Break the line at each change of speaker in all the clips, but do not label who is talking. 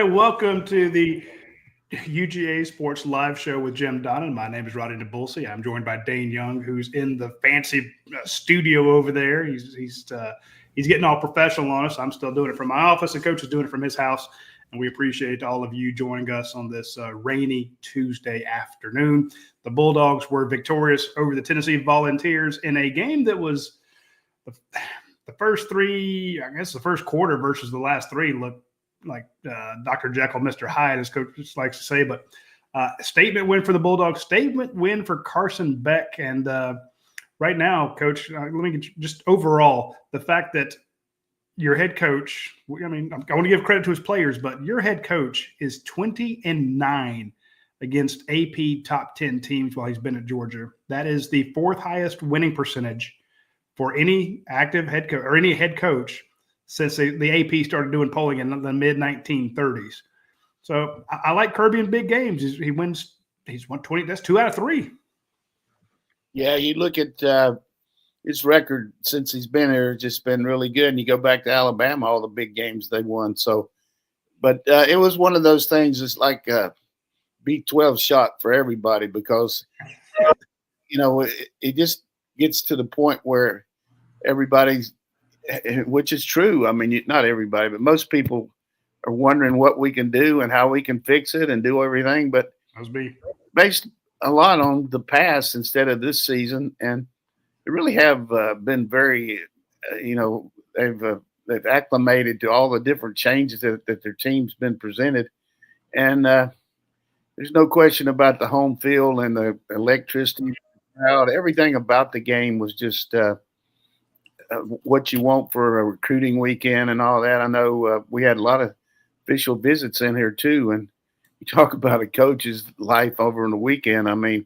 everybody. Welcome to the UGASports live show with Jim Donnan. My name is Radi Nabulsi. I'm joined by Dayne Young, who's in the fancy studio over there. He's getting all professional on us. I'm still doing it from my office. The coach is doing it from his house. And we appreciate all of you joining us on this rainy Tuesday afternoon. The Bulldogs were victorious over the Tennessee Volunteers in a game that was the first three, I guess the first quarter versus the last three looked like Dr. Jekyll, Mr. Hyde, as Coach likes to say. But statement win for the Bulldogs, statement win for Carson Beck. And right now, Coach, let me get just overall the fact that your head coach, I mean, I want to give credit to his players, but your head coach is 20-9 against AP top 10 teams while he's been at Georgia. That is the fourth highest winning percentage for any active head coach or any head coach since the AP started doing polling in the mid-1930s. So I like Kirby in big games. He's won 20. That's 2 out of 3.
Yeah, you look at his record since he's been here, it's just been really good. And you go back to Alabama, all the big games they won. So, but it was one of those things. It's like a B12 shot for everybody because, it just gets to the point where everybody's, which is true. I mean, not everybody, but most people are wondering what we can do and how we can fix it and do everything. But based a lot on the past instead of this season. And they really have been very, they've acclimated to all the different changes that their team's been presented. And there's no question about the home field and the electricity crowd. Everything about the game was just what you want for a recruiting weekend and all that. I know we had a lot of official visits in here too. And you talk about a coach's life over on the weekend. I mean,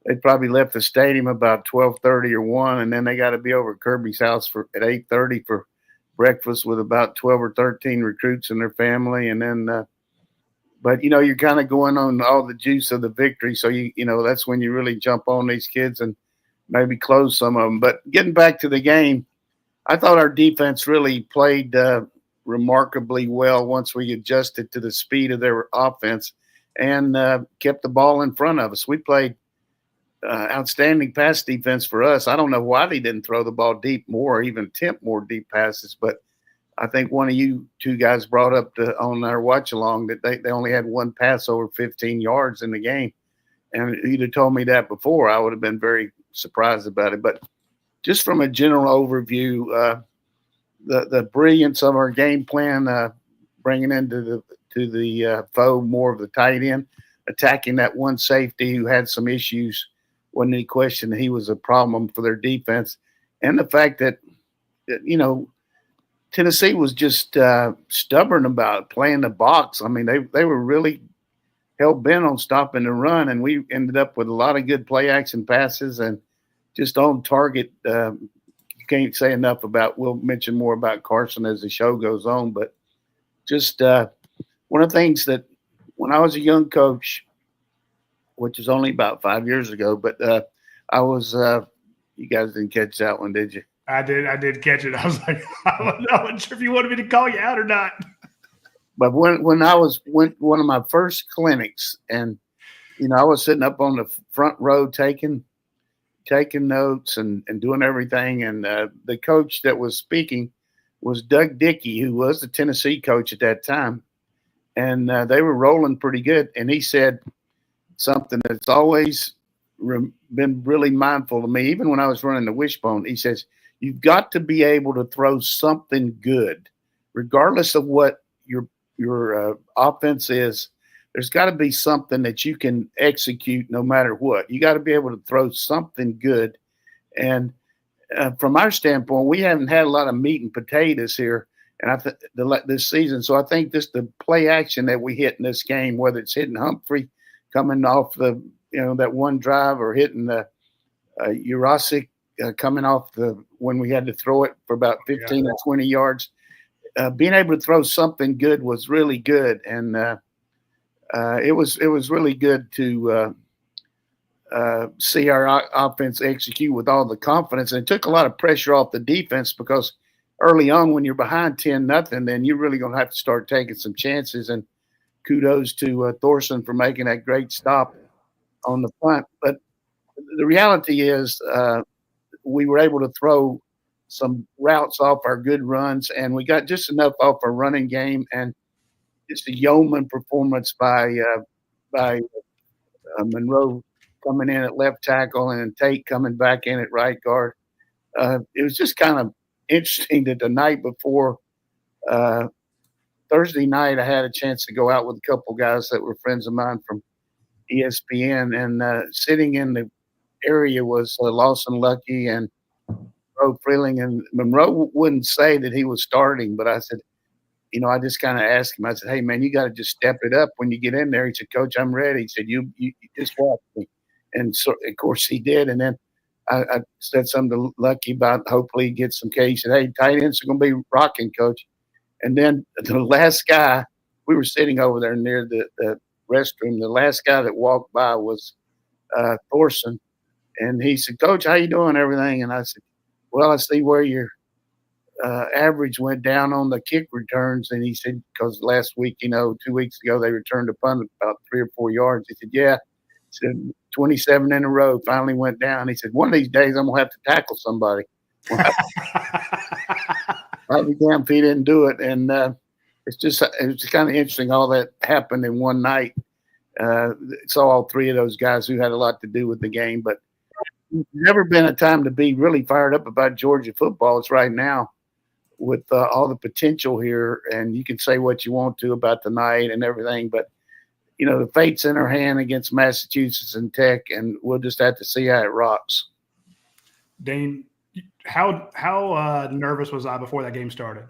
they probably left the stadium about 12:30 or 1, and then they got to be over at Kirby's house at 8:30 for breakfast with about 12 or 13 recruits and their family. And then, but you're kind of going on all the juice of the victory. So that's when you really jump on these kids and maybe close some of them. But getting back to the game, I thought our defense really played remarkably well once we adjusted to the speed of their offense and kept the ball in front of us. We played outstanding pass defense for us. I don't know why they didn't throw the ball deep more or even attempt more deep passes, but I think one of you two guys brought up on our watch along that they only had one pass over 15 yards in the game. And if you'd have told me that before, I would have been very surprised about it. But just from a general overview, the brilliance of our game plan, bringing into the foe more of the tight end, attacking that one safety who had some issues. Wasn't any question that he was a problem for their defense. And the fact that, Tennessee was just stubborn about playing the box. I mean, they were really hell-bent on stopping the run, and we ended up with a lot of good play-action passes and just on target. You can't say enough about – we'll mention more about Carson as the show goes on. But just one of the things that when I was a young coach – which is only about 5 years ago. But I was you guys didn't catch that one, did you?
I did catch it. I was like, I wasn't sure if you wanted me to call you out or not.
But when I went one of my first clinics, and I was sitting up on the front row taking notes and doing everything, and the coach that was speaking was Doug Dickey, who was the Tennessee coach at that time, and they were rolling pretty good, and he said something that's always been really mindful to me, even when I was running the wishbone. He says, you've got to be able to throw something good, regardless of what your offense is. There's got to be something that you can execute no matter what. You got to be able to throw something good. And from our standpoint, we haven't had a lot of meat and potatoes here and this season. So I think just the play action that we hit in this game, whether it's hitting Humphrey coming off that one drive or hitting the Urasic coming off when we had to throw it for about 15 or 20 yards, being able to throw something good was really good. And it was really good to see our offense execute with all the confidence. And it took a lot of pressure off the defense because early on when you're behind 10-0, then you're really going to have to start taking some chances. And kudos to Thorson for making that great stop on the punt. But the reality is we were able to throw some routes off our good runs, and we got just enough off our running game, and just a yeoman performance by Monroe coming in at left tackle and Tate coming back in at right guard. It was just kind of interesting that the night before Thursday night, I had a chance to go out with a couple guys that were friends of mine from ESPN, and sitting in the area was Lawson Lucky and Monroe Freeling. And Monroe wouldn't say that he was starting, but I said, I just kind of asked him. I said, "Hey, man, you got to just step it up when you get in there." He said, "Coach, I'm ready." He said, "You just watch me." And so, of course, he did. And then I said something to Lucky about hopefully he gets some K. He said, "Hey, tight ends are going to be rocking, Coach." And then the last guy, we were sitting over there near the restroom. The last guy that walked by was Thorson. And he said, "Coach, how you doing, everything?" And I said, "Well, I see where your average went down on the kick returns." And he said, because last week, 2 weeks ago, they returned a punt about 3 or 4 yards. He said, "Yeah." He said, 27 in a row finally went down. He said, "One of these days, I'm going to have to tackle somebody." I'll be damned if he didn't do it. And it was kind of interesting all that happened in one night. Saw all three of those guys who had a lot to do with the game. But there's never been a time to be really fired up about Georgia football. It's right now with all the potential here. And you can say what you want to about the night and everything. But, the fate's in our hand against Massachusetts and Tech, and we'll just have to see how it rocks.
Dayne, how nervous was I before that game started?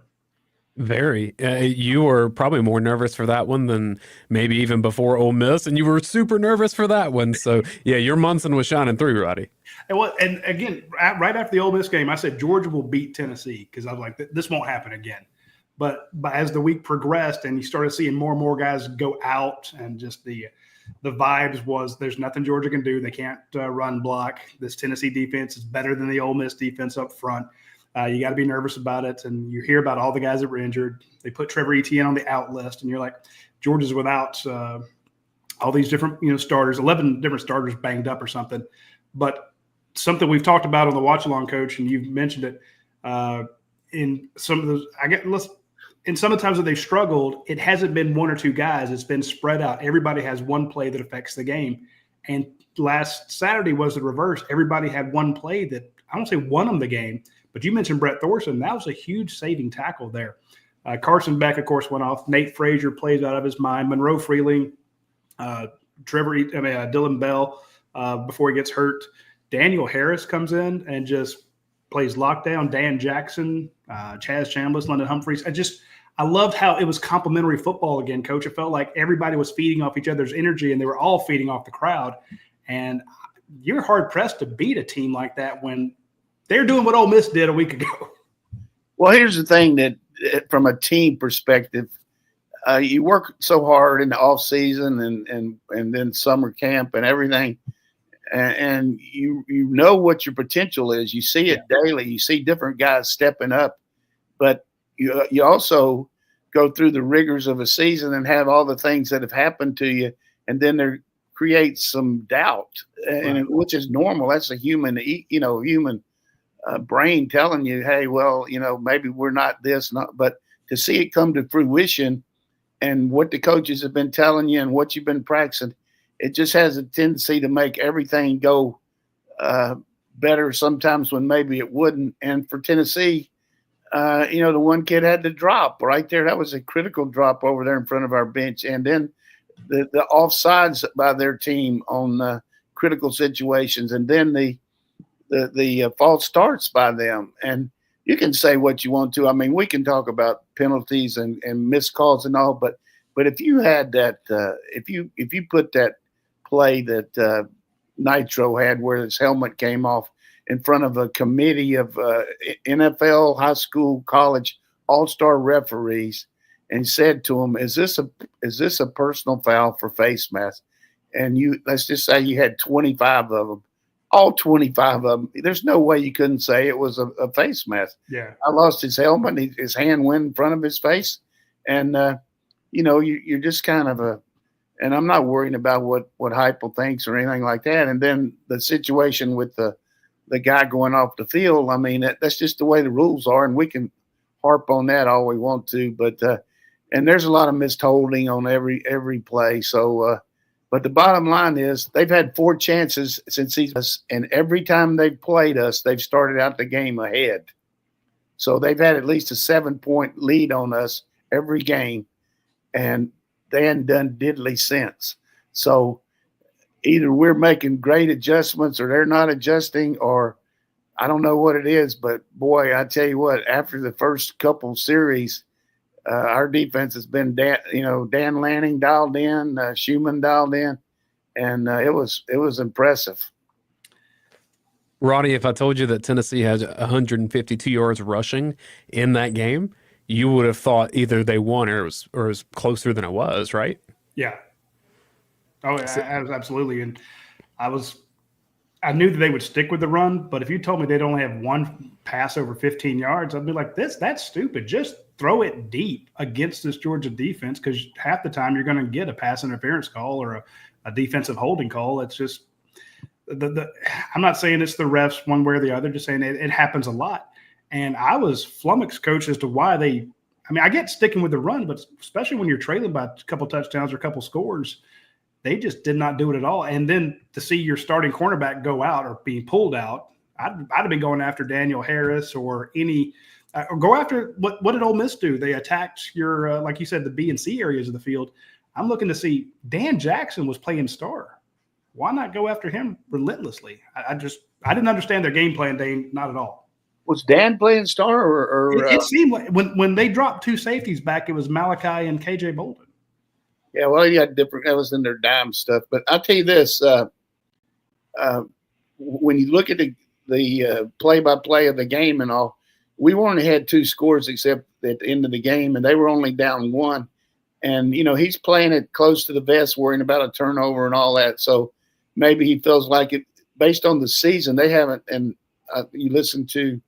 Very. You were probably more nervous for that one than maybe even before Ole Miss, and you were super nervous for that one. So, yeah, your Munson was shining through, Radi.
And again, right after the Ole Miss game, I said Georgia will beat Tennessee because I was like, this won't happen again. But as the week progressed and you started seeing more and more guys go out, and just the vibes was there's nothing Georgia can do. They can't run block. This Tennessee defense is better than the Ole Miss defense up front. You got to be nervous about it. And you hear about all the guys that were injured. They put Trevor Etienne on the out list, and you're like, Georgia's without all these different starters, 11 different starters banged up or something. But something we've talked about on the watch along, Coach, and you've mentioned it in some of those. In some of the times that they've struggled, it hasn't been one or two guys. It's been spread out. Everybody has one play that affects the game. And last Saturday was the reverse. Everybody had one play that, I won't say won them the game, but you mentioned Brett Thorson. That was a huge saving tackle there. Carson Beck, of course, went off. Nate Frazier plays out of his mind. Monroe Freeling, Dylan Bell before he gets hurt. Daniel Harris comes in and just plays lockdown. Dan Jackson, Chaz Chambliss, London Humphreys. I loved how it was complimentary football again, Coach. It felt like everybody was feeding off each other's energy, and they were all feeding off the crowd. And you're hard-pressed to beat a team like that when they're doing what Ole Miss did a week ago.
Well, here's the thing that from a team perspective, you work so hard in the off season and then summer camp and everything, and you know what your potential is. You see it daily. You see different guys stepping up, but you also go through the rigors of a season and have all the things that have happened to you, and then there creates some doubt, and which is normal. That's a human brain telling you, hey, well, maybe we're not this, but to see it come to fruition and what the coaches have been telling you and what you've been practicing, it just has a tendency to make everything go better sometimes when maybe it wouldn't. And for Tennessee, the one kid had to drop right there. That was a critical drop over there in front of our bench. And then the offsides by their team on critical situations, and then the false starts by them. And you can say what you want to. I mean, we can talk about penalties and missed calls and all, but if you had that, if you put that play that Nitro had where his helmet came off in front of a committee of NFL, high school, college, all-star referees, and said to them, is this a personal foul for face mask? And let's just say you had 25 of them, all 25 of them. There's no way you couldn't say it was a face mask.
Yeah.
I lost his helmet. His hand went in front of his face. And you're just kind of and I'm not worrying about what Heupel thinks or anything like that. And then the situation with the guy going off the field, I mean, that's just the way the rules are, and we can harp on that all we want to. But and there's a lot of missed holding on every play. So, but the bottom line is they've had 4 chances since and every time they've played us, they've started out the game ahead. So they've had at least a 7-point lead on us every game, and they hadn't done diddly since. So either we're making great adjustments or they're not adjusting, or I don't know what it is. But, boy, I tell you what, after the first couple series, our defense has been, Dan Lanning dialed in, Schumann dialed in, and it was impressive.
Radi, if I told you that Tennessee has 152 yards rushing in that game, you would have thought either they won or it was closer than it was, right?
Yeah. Oh, absolutely. And I knew that they would stick with the run, but if you told me they'd only have 1 pass over 15 yards, I'd be like, that's stupid. Just throw it deep against this Georgia defense, because half the time you're going to get a pass interference call or a defensive holding call. It's just I'm not saying it's the refs one way or the other, just saying it happens a lot. And I was flummoxed, coach, as to why I get sticking with the run, but especially when you're trailing by a couple touchdowns or a couple scores, they just did not do it at all. And then to see your starting cornerback go out or being pulled out, I'd have been going after Daniel Harris or or go after what did Ole Miss do? They attacked your, like you said, the B and C areas of the field. I'm looking to see Dan Jackson was playing star. Why not go after him relentlessly? I didn't understand their game plan, Dane, not at all.
Was Dan playing star or
it seemed like when they dropped 2 safeties back, it was Malachi and KJ Bolden.
Yeah, well, he had different. That was in their dime stuff. But I'll tell you this: when you look at the play-by-play of the game and all, we only had 2 scores except at the end of the game, and they were only down 1. And he's playing it close to the vest, worrying about a turnover and all that. So maybe he feels like it. Based on the season, they haven't. And you listen to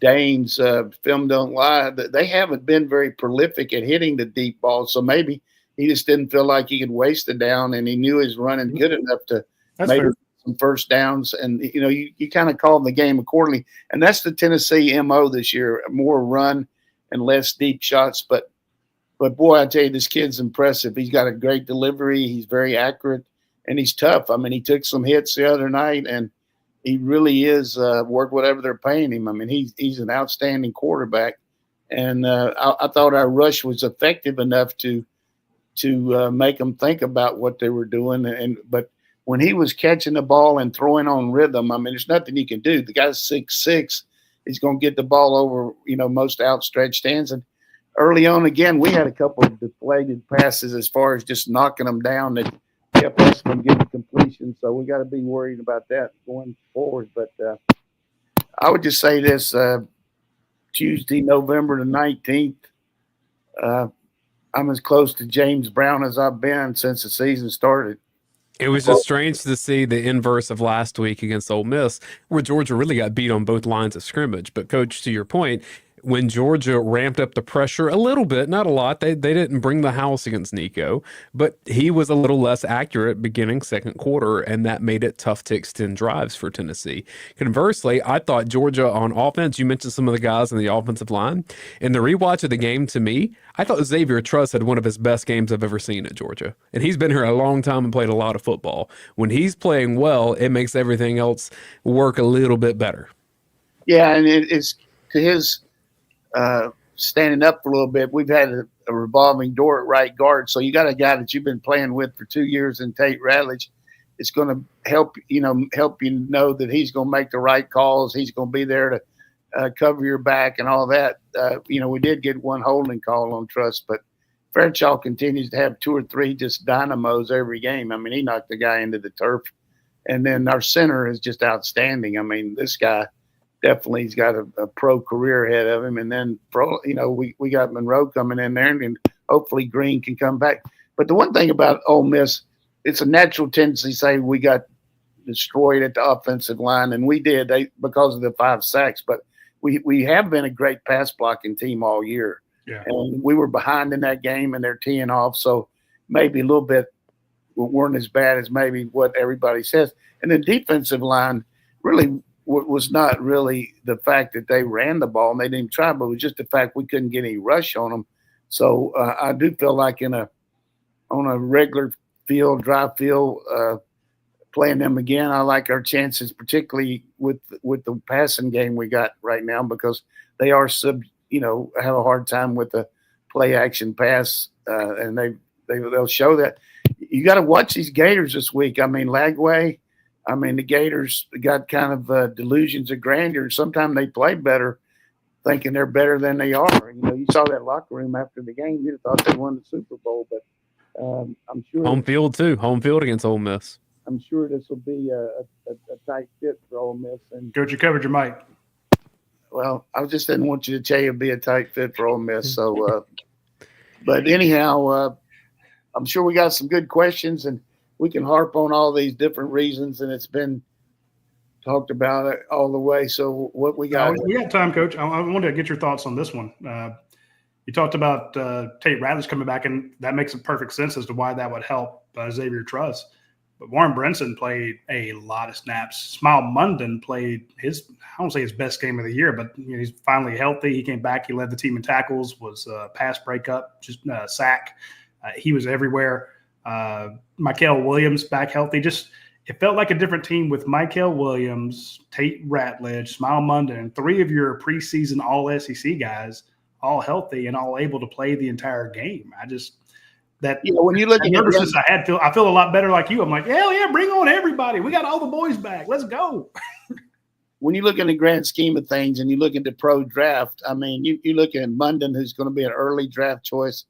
Dayne's Film Don't Lie, they haven't been very prolific at hitting the deep ball. So maybe he just didn't feel like he could waste it down, and he knew he was running good enough to make some first downs. And, you kind of called the game accordingly. And that's the Tennessee MO this year, more run and less deep shots. But boy, I tell you, this kid's impressive. He's got a great delivery. He's very accurate, and he's tough. I mean, he took some hits the other night, and he really is worth whatever they're paying him. I mean, he's an outstanding quarterback, and I thought our rush was effective enough to make them think about what they were doing. But when he was catching the ball and throwing on rhythm, I mean, there's nothing you can do. The guy's 6'6". He's going to get the ball over most outstretched hands. And early on, again, we had a couple of deflated passes as far as just knocking them down that kept us from getting completion. So we got to be worried about that going forward. But I would just say this, Tuesday, November the 19th, I'm as close to James Brown as I've been since the season started.
It was just strange to see the inverse of last week against Ole Miss, where Georgia really got beat on both lines of scrimmage. But, Coach, to your point, when Georgia ramped up the pressure a little bit, not a lot, they didn't bring the house against Nico, but he was a little less accurate beginning second quarter, and that made it tough to extend drives for Tennessee. Conversely, I thought Georgia on offense, you mentioned some of the guys in the offensive line. In the rewatch of the game, to me, I thought Xavier Truss had one of his best games I've ever seen at Georgia. And he's been here a long time and played a lot of football. When he's playing well, it makes everything else work a little bit better.
Yeah, and it's to his standing up for a little bit. We've had a revolving door at right guard. So you got a guy that you've been playing with for 2 years in Tate Ratledge. It's going to help you know that he's going to make the right calls. He's going to be there to cover your back and all that. We did get one holding call on Truss, but Fairchild continues to have 2 or 3 just dynamos every game. I mean, he knocked the guy into the turf. And then our center is just outstanding. I mean, this guy, definitely he's got a pro career ahead of him. And then, we got Monroe coming in there, and hopefully Green can come back. But the one thing about Ole Miss, it's a natural tendency to say we got destroyed at the offensive line, and we did because of the 5 sacks. But we have been a great pass blocking team all year.
Yeah.
And we were behind in that game, and they're teeing off. So maybe a little bit weren't as bad as maybe what everybody says. And the defensive line really was not really the fact that they ran the ball and they didn't try, but it was just the fact we couldn't get any rush on them. So I do feel like on a regular field, dry field, playing them again, I like our chances, particularly with the passing game we got right now, because they are have a hard time with the play action pass, and they'll show that. You got to watch these Gators this week. I mean, Lagway. I mean, the Gators got kind of delusions of grandeur. Sometimes they play better, thinking they're better than they are. You saw that locker room after the game. You'd have thought they won the Super Bowl, but I'm sure
home field too. Home field against Ole Miss.
I'm sure this will be a tight fit for Ole Miss. And
Coach, you covered your mic.
Well, I just didn't want you to tell you it'd be a tight fit for Ole Miss. So, but anyhow, I'm sure we got some good questions, and we can harp on all these different reasons, and it's been talked about it all the way. So what we got?
We got time, Coach. I wanted to get your thoughts on this one. You talked about Tate Ratledge coming back, and that makes perfect sense as to why that would help Xavier Truss. But Warren Brinson played a lot of snaps. Smile Munden played I don't say his best game of the year, but he's finally healthy. He came back. He led the team in tackles, was pass breakup, just sack. He was everywhere. Mykel Williams back healthy. It felt like a different team with Mykel Williams, Tate Ratledge, Smile Munden, and 3 of your preseason All-SEC guys all healthy and all able to play the entire game.
When you look at
nervousness I feel a lot better like you. I'm like, hell yeah, bring on everybody. We got all the boys back. Let's go.
When you look in the grand scheme of things and you look at the pro draft, I mean, you look at Munden, who's going to be an early draft choice.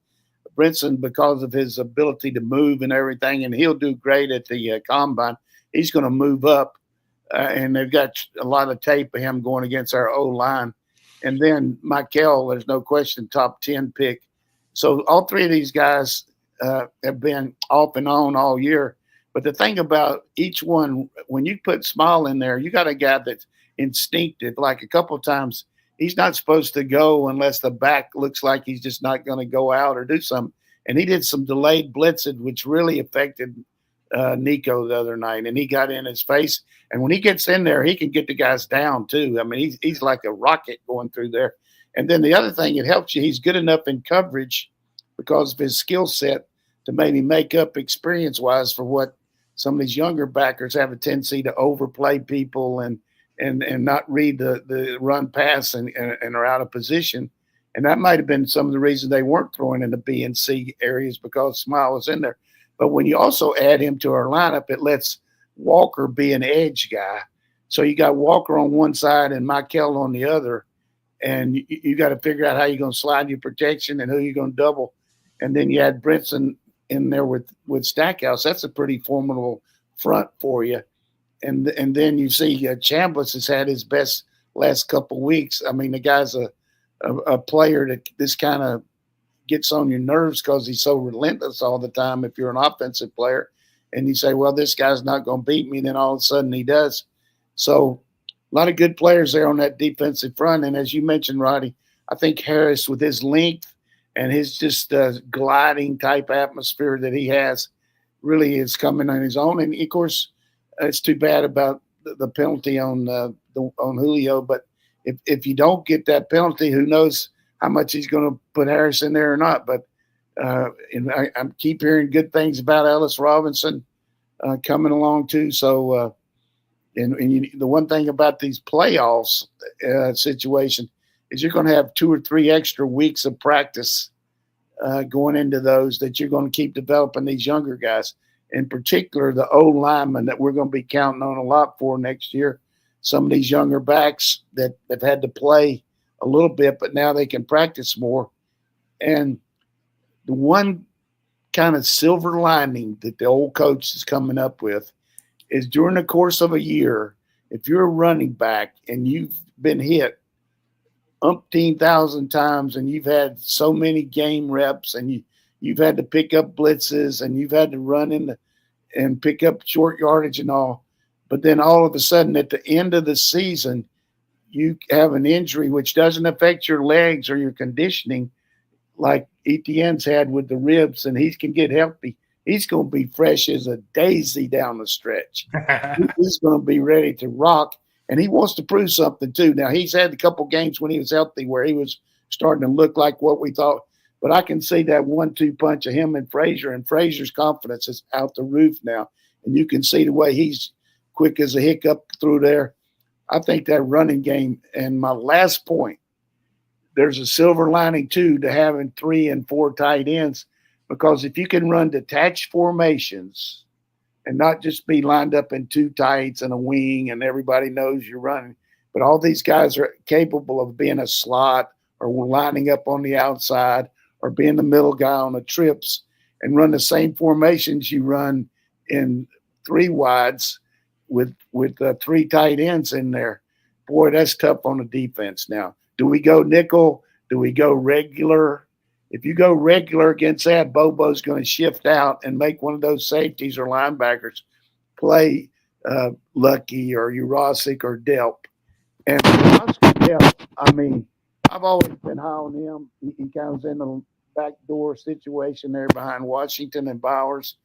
Brinson, because of his ability to move and everything, and he'll do great at the combine. He's going to move up, and they've got a lot of tape of him going against our O-line. And then Mykel, there's no question, top 10 pick. So all 3 of these guys have been off and on all year. But the thing about each one, when you put Smile in there, you got a guy that's instinctive. Like a couple of times, he's not supposed to go unless the back looks like he's just not going to go out or do something. And he did some delayed blitzing, which really affected Nico the other night. And he got in his face. And when he gets in there, he can get the guys down too. I mean, he's like a rocket going through there. And then the other thing, it helps you. He's good enough in coverage because of his skill set to maybe make up experience-wise for what some of these younger backers have a tendency to overplay people and not read the run pass and are out of position. And that might have been some of the reasons they weren't throwing in the B and C areas because Smile was in there. But when you also add him to our lineup, it lets Walker be an edge guy. So you got Walker on one side and Mykel on the other. And you got to figure out how you're going to slide your protection and who you're going to double. And then you add Brinson in there with Stackhouse. That's a pretty formidable front for you. And then you see Chambliss has had his best last couple of weeks. I mean, the guy's a player that this kind of gets on your nerves because he's so relentless all the time if you're an offensive player. And you say, well, this guy's not going to beat me. Then all of a sudden he does. So a lot of good players there on that defensive front. And as you mentioned, Radi, I think Harris with his length and his just gliding type atmosphere that he has really is coming on his own. And, of course, it's too bad about the penalty on Julio. But if you don't get that penalty, who knows how much he's going to put Harris in there or not. But and I keep hearing good things about Ellis Robinson coming along too. So the one thing about these playoffs situation is you're going to have 2 or 3 extra weeks of practice going into those that you're going to keep developing these younger guys. In particular, the O linemen that we're going to be counting on a lot for next year. Some of these younger backs that have had to play a little bit, but now they can practice more. And the one kind of silver lining that the old coach is coming up with is during the course of a year, if you're a running back and you've been hit umpteen thousand times and you've had so many game reps and you've had to pick up blitzes and you've had to run in and pick up short yardage and all, but then all of a sudden at the end of the season, you have an injury which doesn't affect your legs or your conditioning. like Etienne's had with the ribs, and he can get healthy, he's going to be fresh as a daisy down the stretch. He's going to be ready to rock, and he wants to prove something too. Now, he's had a couple games when he was healthy where he was starting to look like what we thought, but I can see that 1-2 punch of him and Frazier's confidence is out the roof now, and you can see the way he's quick as a hiccup through there. I think that running game, and my last point, there's a silver lining too to having 3 and 4 tight ends, because if you can run detached formations and not just be lined up in 2 tights and a wing and everybody knows you're running, but all these guys are capable of being a slot or lining up on the outside or being the middle guy on the trips and run the same formations you run in 3 wides with 3 tight ends in there. Boy, that's tough on the defense now. Do we go nickel? Do we go regular? If you go regular against that, Bobo's going to shift out and make one of those safeties or linebackers play Lucky or Urosic or Delp. And Delp, I mean, I've always been high on him. He comes in the backdoor situation there behind Washington and Bowers,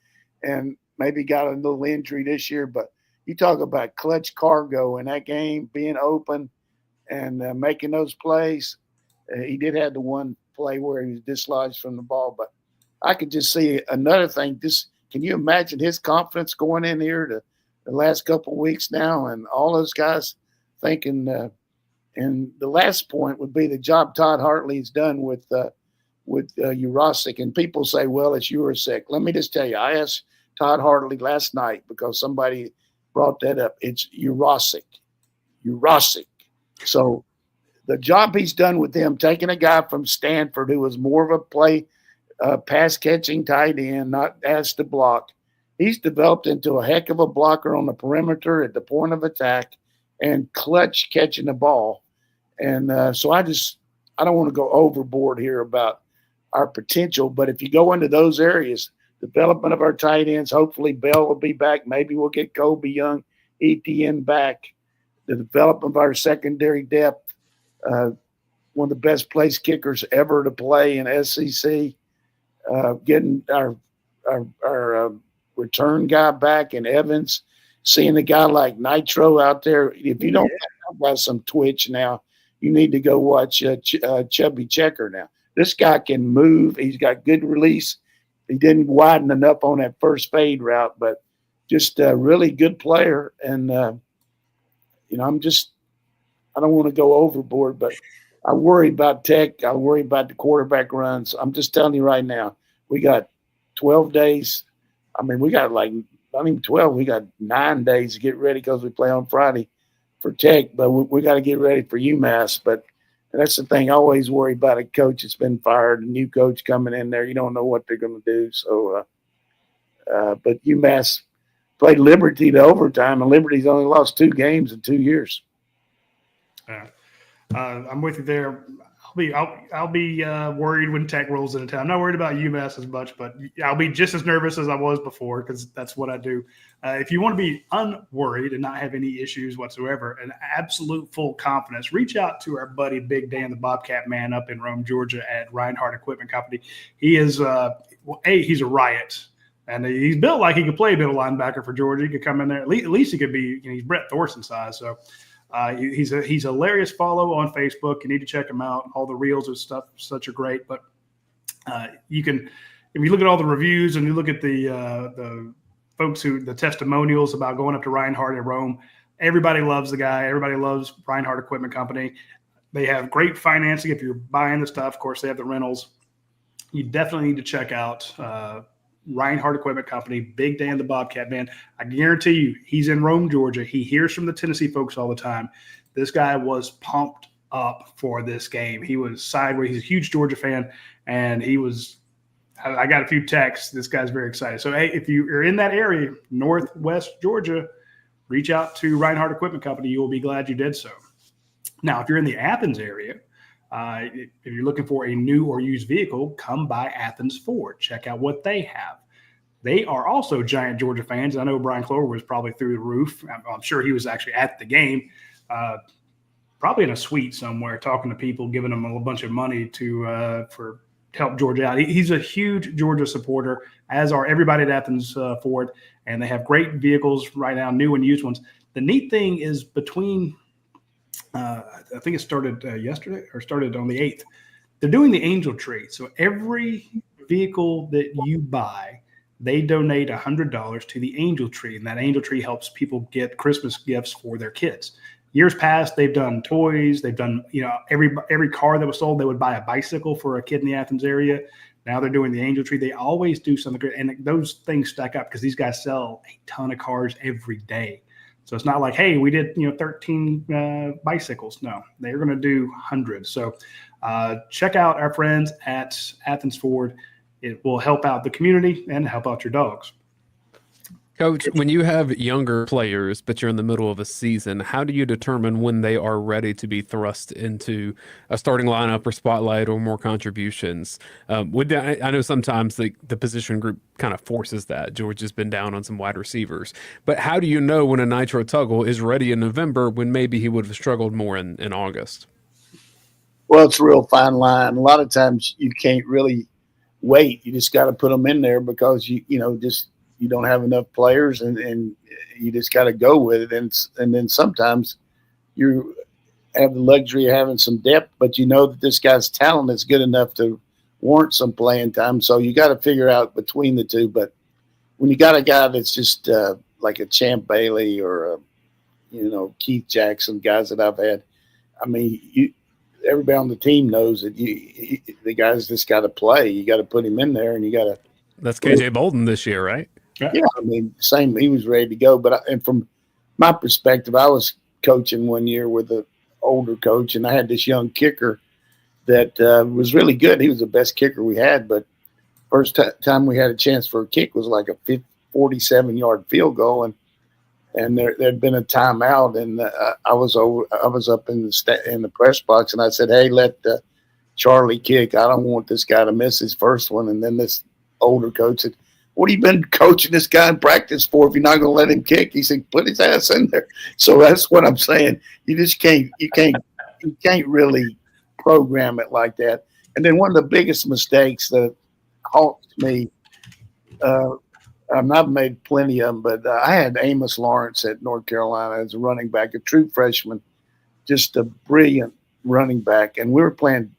and maybe got a little injury this year. But you talk about clutch cargo in that game, being open and making those plays. He did have the one play where he was dislodged from the ball, but I could just see another thing. Can you imagine his confidence going in here to the last couple of weeks now, and all those guys thinking? And the last point would be the job Todd Hartley's done with Urosic, and people say, "Well, it's Urosic." Let me just tell you, I asked Todd Hartley last night because somebody brought that up. It's Urosic. So the job he's done with them, taking a guy from Stanford who was more of a pass-catching tight end, not asked to block, he's developed into a heck of a blocker on the perimeter at the point of attack and clutch catching the ball. And so I don't want to go overboard here about our potential, but if you go into those areas, development of our tight ends, hopefully Bell will be back. Maybe we'll get Kobe Young, Etienne back. The development of our secondary depth, one of the best place kickers ever to play in SEC, getting our return guy back in Evans, seeing a guy like Nitro out there. If you don't talk about some twitch now, you need to go watch Chubby Checker now. This guy can move. He's got good release. He didn't widen enough on that first fade route, but just a really good player. And, I don't want to go overboard, but I worry about Tech. I worry about the quarterback runs. I'm just telling you right now, we got 12 days. I mean, we got not even 12. We got 9 days to get ready because we play on Friday for Tech, but we got to get ready for UMass. But that's the thing. I always worry about a coach that's been fired, a new coach coming in there. You don't know what they're going to do. So, but UMass played Liberty to overtime, and Liberty's only lost 2 games in 2 years.
I'm with you there. I'll be worried when Tech rolls into town. I'm not worried about UMass as much, but I'll be just as nervous as I was before because that's what I do. If you want to be unworried and not have any issues whatsoever and absolute full confidence, reach out to our buddy Big Dan, the Bobcat Man up in Rome, Georgia at Reinhardt Equipment Company. He is he's a riot. And he's built like he could play middle linebacker for Georgia. He could come in there. At least he could be, he's Brett Thorson size. So he's a hilarious follow on Facebook. You need to check him out. All the reels and stuff, such are great. But you can, if you look at all the reviews and you look at the folks the testimonials about going up to Reinhardt in Rome, everybody loves the guy. Everybody loves Reinhardt Equipment Company. They have great financing. If you're buying the stuff, of course, they have the rentals. You definitely need to check out Reinhardt Equipment Company, Big Dan the Bobcat Man. I guarantee you, he's in Rome, Georgia. He hears from the Tennessee folks all the time. This guy was pumped up for this game. He was sideways. He's a huge Georgia fan, and he was – I got a few texts. This guy's very excited. So, hey, if you are in that area, northwest Georgia, reach out to Reinhardt Equipment Company. You will be glad you did so. Now, if you're in the Athens area, if you're looking for a new or used vehicle, come by Athens Ford. Check out what they have. They are also giant Georgia fans. I know Brian Clover was probably through the roof. I'm sure he was actually at the game, probably in a suite somewhere, talking to people, giving them a bunch of money for help Georgia out. He's a huge Georgia supporter, as are everybody at Athens Ford, and they have great vehicles right now, new and used ones. The neat thing is between, I think it started yesterday or started on the 8th, they're doing the Angel Tree. So every vehicle that you buy, they donate $100 to the Angel Tree, and that Angel Tree helps people get Christmas gifts for their kids. Years past, they've done toys. They've done, every car that was sold, they would buy a bicycle for a kid in the Athens area. Now they're doing the Angel Tree. They always do something great, and those things stack up because these guys sell a ton of cars every day. So it's not like, hey, we did 13 bicycles. No, they're going to do hundreds. So check out our friends at Athens Ford. It will help out the community and help out your dogs.
Coach, when you have younger players, but you're in the middle of a season, how do you determine when they are ready to be thrust into a starting lineup or spotlight or more contributions? I know sometimes the position group kind of forces that. George has been down on some wide receivers. But how do you know when a Nitro Tuggle is ready in November when maybe he would have struggled more in August?
Well, it's a real fine line. A lot of times you can't really wait. You just got to put them in there because you don't have enough players, and you just got to go with it. And then sometimes you have the luxury of having some depth, but you know that this guy's talent is good enough to warrant some playing time. So you got to figure out between the two. But when you got a guy that's just like a Champ Bailey or Keith Jackson, guys that I've had, I mean, everybody on the team knows that the guy's just got to play. You got to put him in there, and you got to.
That's KJ Bolden this year, right?
Yeah, I mean, same. He was ready to go. But and from my perspective, I was coaching one year with an older coach, and I had this young kicker that was really good. He was the best kicker we had. But first time we had a chance for a kick was like a 47-yard field goal, and there'd been a timeout, and I was up in the press box, and I said, "Hey, let Charlie kick. I don't want this guy to miss his first one." And then this older coach said, "What have you been coaching this guy in practice for if you're not going to let him kick?" He said, "Put his ass in there." So that's what I'm saying. You just can't really program it like that. And then one of the biggest mistakes that haunts me, I've made plenty of them, but I had Amos Lawrence at North Carolina as a running back, a true freshman, just a brilliant running back. And we were playing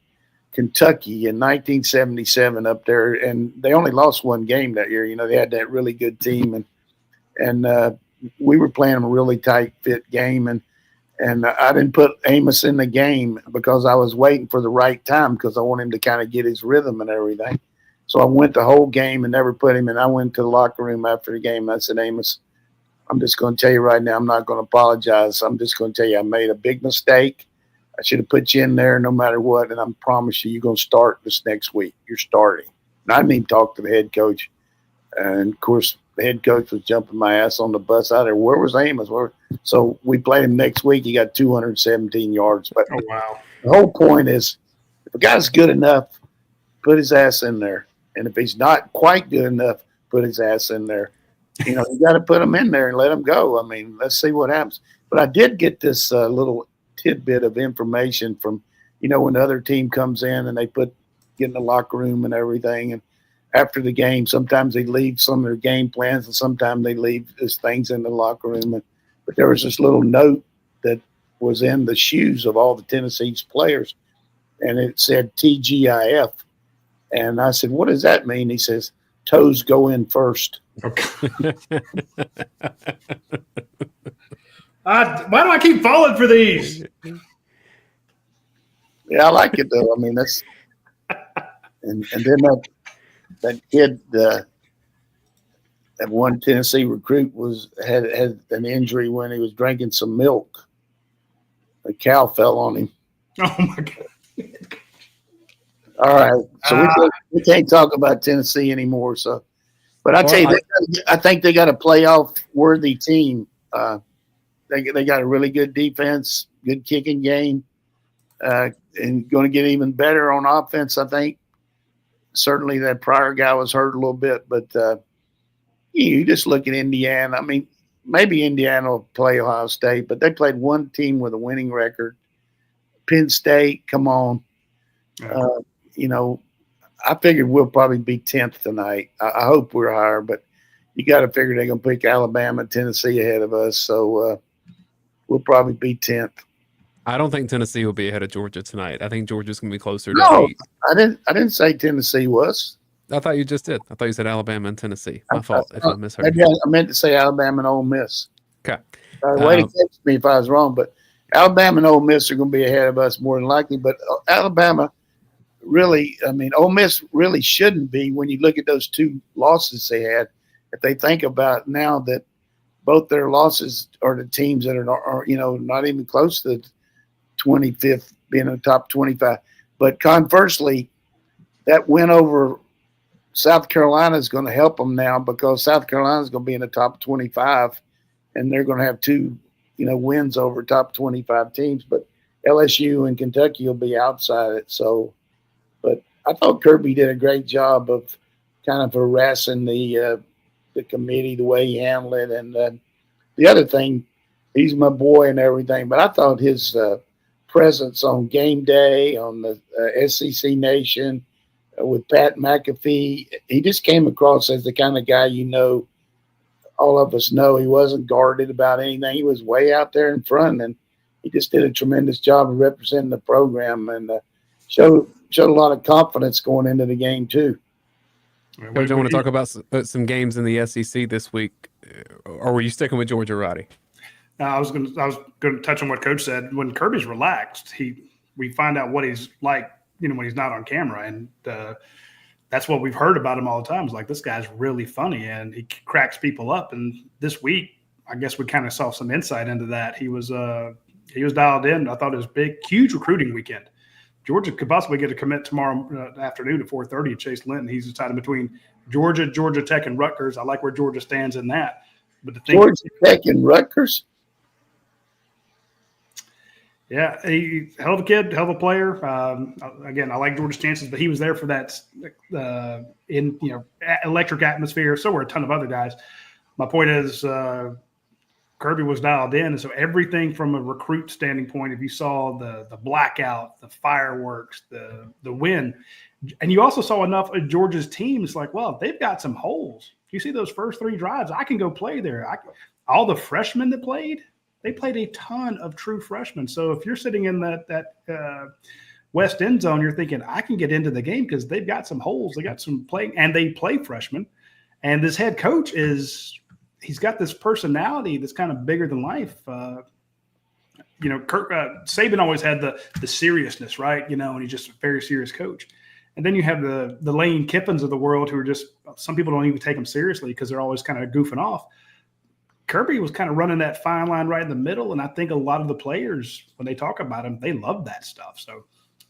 Kentucky in 1977 up there, and they only lost one game that year. They had that really good team, and we were playing a really tight fit game, and I didn't put Amos in the game because I was waiting for the right time because I want him to kind of get his rhythm and everything. So I went the whole game and never put him in. I went to the locker room after the game, and I said, "Amos, I'm just going to tell you right now, I'm not going to apologize. I'm just going to tell you I made a big mistake. I should have put you in there no matter what, and I promise you're going to start this next week. You're starting." And I didn't even talk to the head coach. And, of course, the head coach was jumping my ass on the bus out there. Where was Amos? So we played him next week. He got 217 yards. But
wow.
The whole point is if a guy's good enough, put his ass in there. And if he's not quite good enough, put his ass in there. You got to put him in there and let him go. I mean, let's see what happens. But I did get this little tidbit of information from, when the other team comes in and they get in the locker room and everything. And after the game, sometimes they leave some of their game plans and sometimes they leave these things in the locker room. But there was this little note that was in the shoes of all the Tennessee's players, and it said TGIF. And I said, "What does that mean?" He says, "Toes go in first."
Okay. Why do I keep falling for these?
Yeah, I like it though. I mean, that's and then that kid, that one Tennessee recruit had an injury when he was drinking some milk. A cow fell on him.
Oh my God!
All right, so we can't talk about Tennessee anymore. So, but I tell you, I think they got a playoff worthy team. They got a really good defense, good kicking game, and going to get even better on offense, I think. Certainly that prior guy was hurt a little bit, but you just look at Indiana. I mean, maybe Indiana will play Ohio State, but they played one team with a winning record. Penn State, come on. I figured we'll probably be 10th tonight. I hope we're higher, but you got to figure they're going to pick Alabama and Tennessee ahead of us. So we'll probably be 10th.
I don't think Tennessee will be ahead of Georgia tonight. I think Georgia's going to be closer to
No,
8.
I didn't say Tennessee was.
I thought you just did. I thought you said Alabama and Tennessee. My fault if I misheard
Maybe
you.
I meant to say Alabama and Ole Miss.
Okay.
Way to catch me if I was wrong. But Alabama and Ole Miss are going to be ahead of us more than likely. But Alabama really, I mean, Ole Miss really shouldn't be when you look at those 2 losses they had. If they think about now that both their losses are to teams that are not even close to the 25th, being in the top 25. But conversely, that win over South Carolina is going to help them now because South Carolina is going to be in the top 25, and they're going to have 2, wins over top 25 teams. But LSU and Kentucky will be outside it. So, but I thought Kirby did a great job of kind of harassing the committee, the way he handled it, and the other thing, he's my boy and everything. But I thought his presence on game day on the SEC Nation with Pat McAfee, he just came across as the kind of guy all of us know. He wasn't guarded about anything. He was way out there in front, and he just did a tremendous job of representing the program and showed a lot of confidence going into the game too.
Coach, I want to talk about some games in the SEC this week. Or were you sticking with Georgia, Radi?
I was going to touch on what Coach said. When Kirby's relaxed, we find out what he's like, when he's not on camera, and that's what we've heard about him all the time. It's like, this guy's really funny and he cracks people up. And this week, I guess we kind of saw some insight into that. He was dialed in. I thought it was huge recruiting weekend. Georgia could possibly get a commit tomorrow afternoon at 4:30 at Chase Linton. He's decided between Georgia, Georgia Tech, and Rutgers. I like where Georgia stands in that. But
Georgia Tech and Rutgers?
Yeah, hell of a kid, hell of a player. Again, I like Georgia's chances, but he was there for that electric atmosphere. So were a ton of other guys. My point is Kirby was dialed in, and so everything from a recruit standing point, if you saw the blackout, the fireworks, the win, and you also saw enough of Georgia's team, it's like, well, they've got some holes. You see those first 3 drives, I can go play there. All the freshmen that played, they played a ton of true freshmen. So if you're sitting in that west end zone, you're thinking, I can get into the game because they've got some holes. They got some playing, and they play freshmen. And this head coach he's got this personality that's kind of bigger than life. Saban always had the seriousness, right? And he's just a very serious coach. And then you have the Lane Kiffins of the world who are just, some people don't even take them seriously because they're always kind of goofing off. Kirby was kind of running that fine line right in the middle, and I think a lot of the players, when they talk about him, they love that stuff. So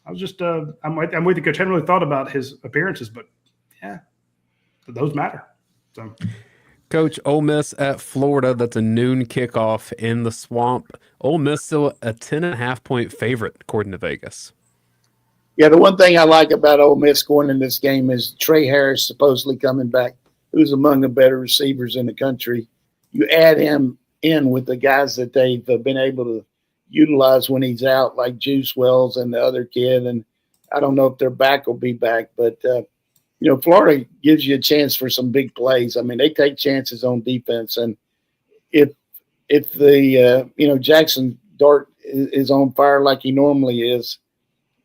I was just I'm with the coach. I hadn't really thought about his appearances, but yeah, those matter. So,
Coach, Ole Miss at Florida. That's a noon kickoff in the Swamp. Ole Miss still a 10.5-point favorite according to Vegas.
Yeah, the one thing I like about Ole Miss going in this game is Trey Harris supposedly coming back, who's among the better receivers in the country. You add him in with the guys that they've been able to utilize when he's out, like Juice Wells and the other kid. And I don't know if their back will be back, but, Florida gives you a chance for some big plays. I mean, they take chances on defense. And if the, Jackson Dart is on fire like he normally is,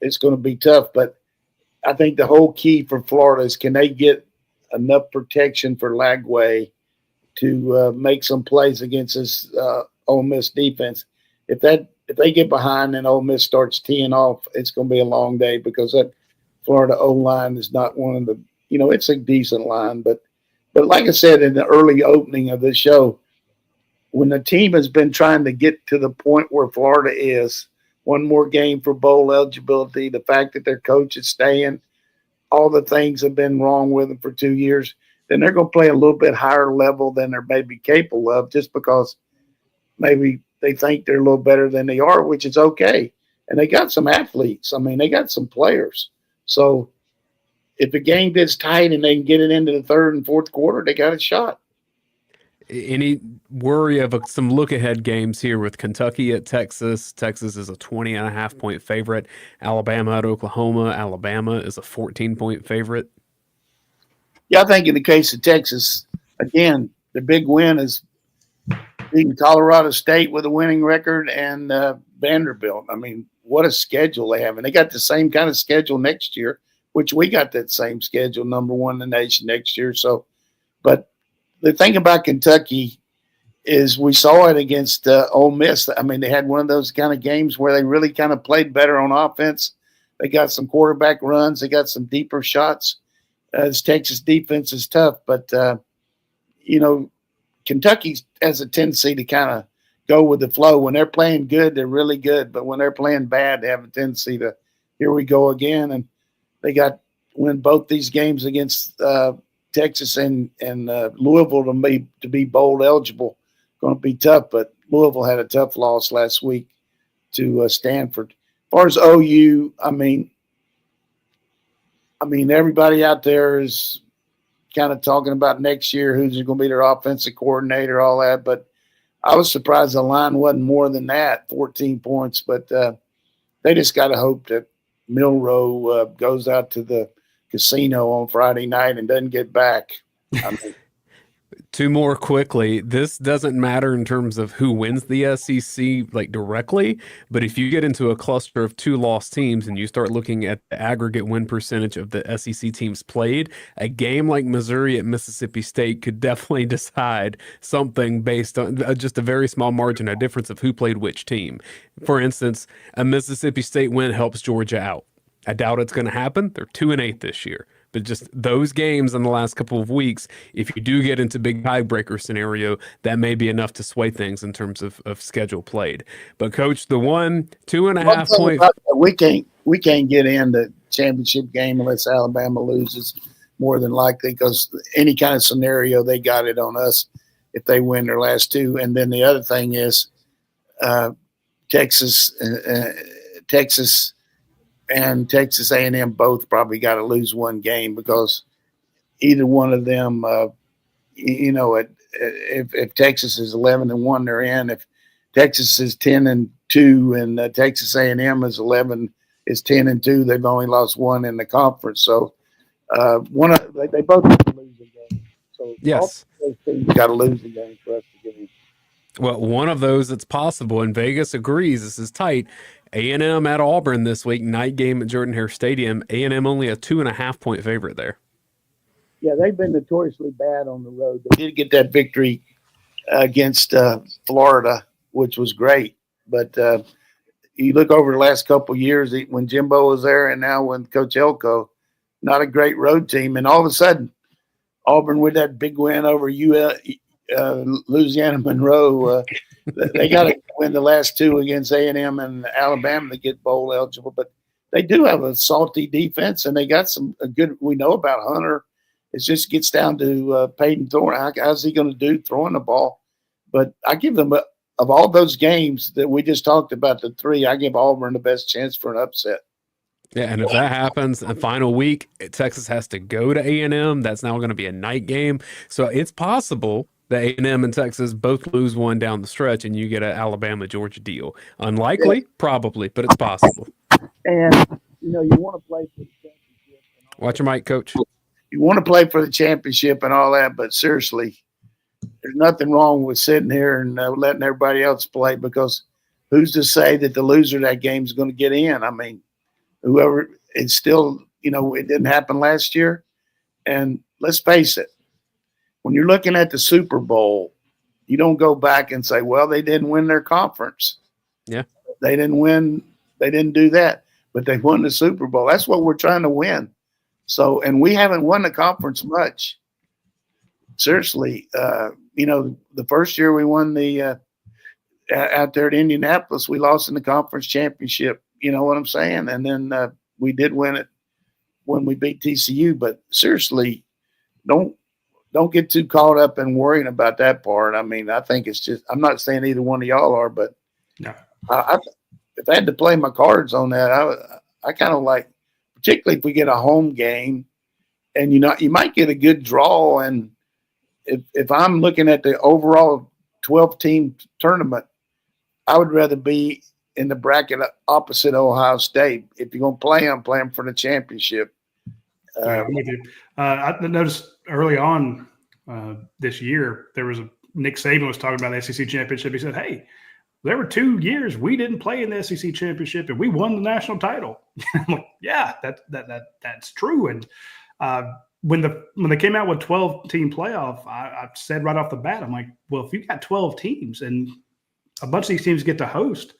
it's going to be tough. But I think the whole key for Florida is, can they get enough protection for Lagway to make some plays against this Ole Miss defense? If they get behind and Ole Miss starts teeing off, it's going to be a long day because that Florida O-line is not one of the, it's a decent line. But like I said in the early opening of this show, when the team has been trying to get to the point where Florida is, one more game for bowl eligibility, the fact that their coach is staying, all the things have been wrong with them for 2 years, then they're going to play a little bit higher level than they're maybe capable of, just because maybe they think they're a little better than they are, which is okay. And they got some athletes. I mean, they got some players. So if the game gets tight and they can get it into the third and fourth quarter, they got a shot.
Any worry of some look-ahead games here with Kentucky at Texas? Texas is a 20.5-point favorite. Alabama at Oklahoma. Alabama is a 14-point favorite.
Yeah, I think in the case of Texas, again, the big win is beating Colorado State with a winning record and Vanderbilt. I mean, what a schedule they have. And they got the same kind of schedule next year, which we got that same schedule, number one in the nation next year. So, but the thing about Kentucky is we saw it against Ole Miss. I mean, they had one of those kind of games where they really kind of played better on offense. They got some quarterback runs. They got some deeper shots. This Texas defense is tough, but, Kentucky has a tendency to kind of go with the flow. When they're playing good, they're really good. But when they're playing bad, they have a tendency to, here we go again. And they got win both these games against Texas and Louisville to be bowl eligible. Going to be tough, but Louisville had a tough loss last week to Stanford. As far as OU, I mean, everybody out there is kind of talking about next year, who's going to be their offensive coordinator, all that. But I was surprised the line wasn't more than that, 14 points. But they just got to hope that Milroe goes out to the casino on Friday night and doesn't get back. I mean,
Two more quickly. This doesn't matter in terms of who wins the SEC like directly, but if you get into a cluster of two lost teams and you start looking at the aggregate win percentage of the SEC teams played, a game like Missouri at Mississippi State could definitely decide something based on just a very small margin, a difference of who played which team. For instance, a Mississippi State win helps Georgia out. I doubt it's going to happen. They're 2-8 this year. But just those games in the last couple of weeks, if you do get into big tiebreaker scenario, that may be enough to sway things in terms of schedule played. But Coach, the 2.5 point.
We can't get in the championship game unless Alabama loses, more than likely, because any kind of scenario, they got it on us if they win their last two. And then the other thing is Texas and Texas A&M both probably got to lose one game, because either one of them, if Texas is 11-1, they're in. If Texas is 10-2 and Texas A&M is 10-2, they've only lost one in the conference. So they both have to lose a game. So
yes,
all those teams got to lose a game for us to get in.
Well, one of those that's possible, and Vegas agrees this is tight. A&M at Auburn this week, night game at Jordan-Hare Stadium. A&M only a 2.5 point favorite there.
Yeah, they've been notoriously bad on the road. They did get that victory against Florida, which was great. But you look over the last couple of years when Jimbo was there and now when Coach Elko, not a great road team. And all of a sudden, Auburn with that big win over Louisiana Monroe, they got to win the last two against A&M and Alabama to get bowl eligible. But they do have a salty defense, and they got a good. We know about Hunter. It just gets down to Peyton Thorne. How's he going to do throwing the ball? But I give them of all those games that we just talked about, the three, I give Auburn the best chance for an upset.
Yeah, and if that happens, the final week, Texas has to go to A&M. That's now going to be a night game, so it's possible that A&M and Texas both lose one down the stretch, and you get an Alabama-Georgia deal. Unlikely, probably, but it's possible.
And, you want to play for the championship.
Watch your mic, Coach.
You want to play for the championship and all that, but seriously, there's nothing wrong with sitting here and letting everybody else play, because who's to say that the loser of that game is going to get in? I mean, whoever – it's still – it didn't happen last year. And let's face it, when you're looking at the Super Bowl, you don't go back and say, well, they didn't win their conference.
Yeah.
They didn't win. They didn't do that, but they won the Super Bowl. That's what we're trying to win. So, and we haven't won the conference much. Seriously, the first year we won the out there at Indianapolis, we lost in the conference championship. You know what I'm saying? And then we did win it when we beat TCU. But seriously, don't get too caught up in worrying about that part. I mean, I think it's just – I'm not saying either one of y'all are, but
no.
If I had to play my cards on that, I kind of like – particularly if we get a home game and you might get a good draw and if I'm looking at the overall 12-team tournament, I would rather be in the bracket opposite Ohio State. If you're going to play them for the championship.
Yeah, I'm with you. I noticed early on this year, Nick Saban was talking about the SEC championship. He said, "Hey, there were 2 years we didn't play in the SEC championship, and we won the national title." I'm like, yeah, that's true. And when they came out with 12-team playoff, I said right off the bat, I'm like, well, if you've got 12 teams and a bunch of these teams get to host,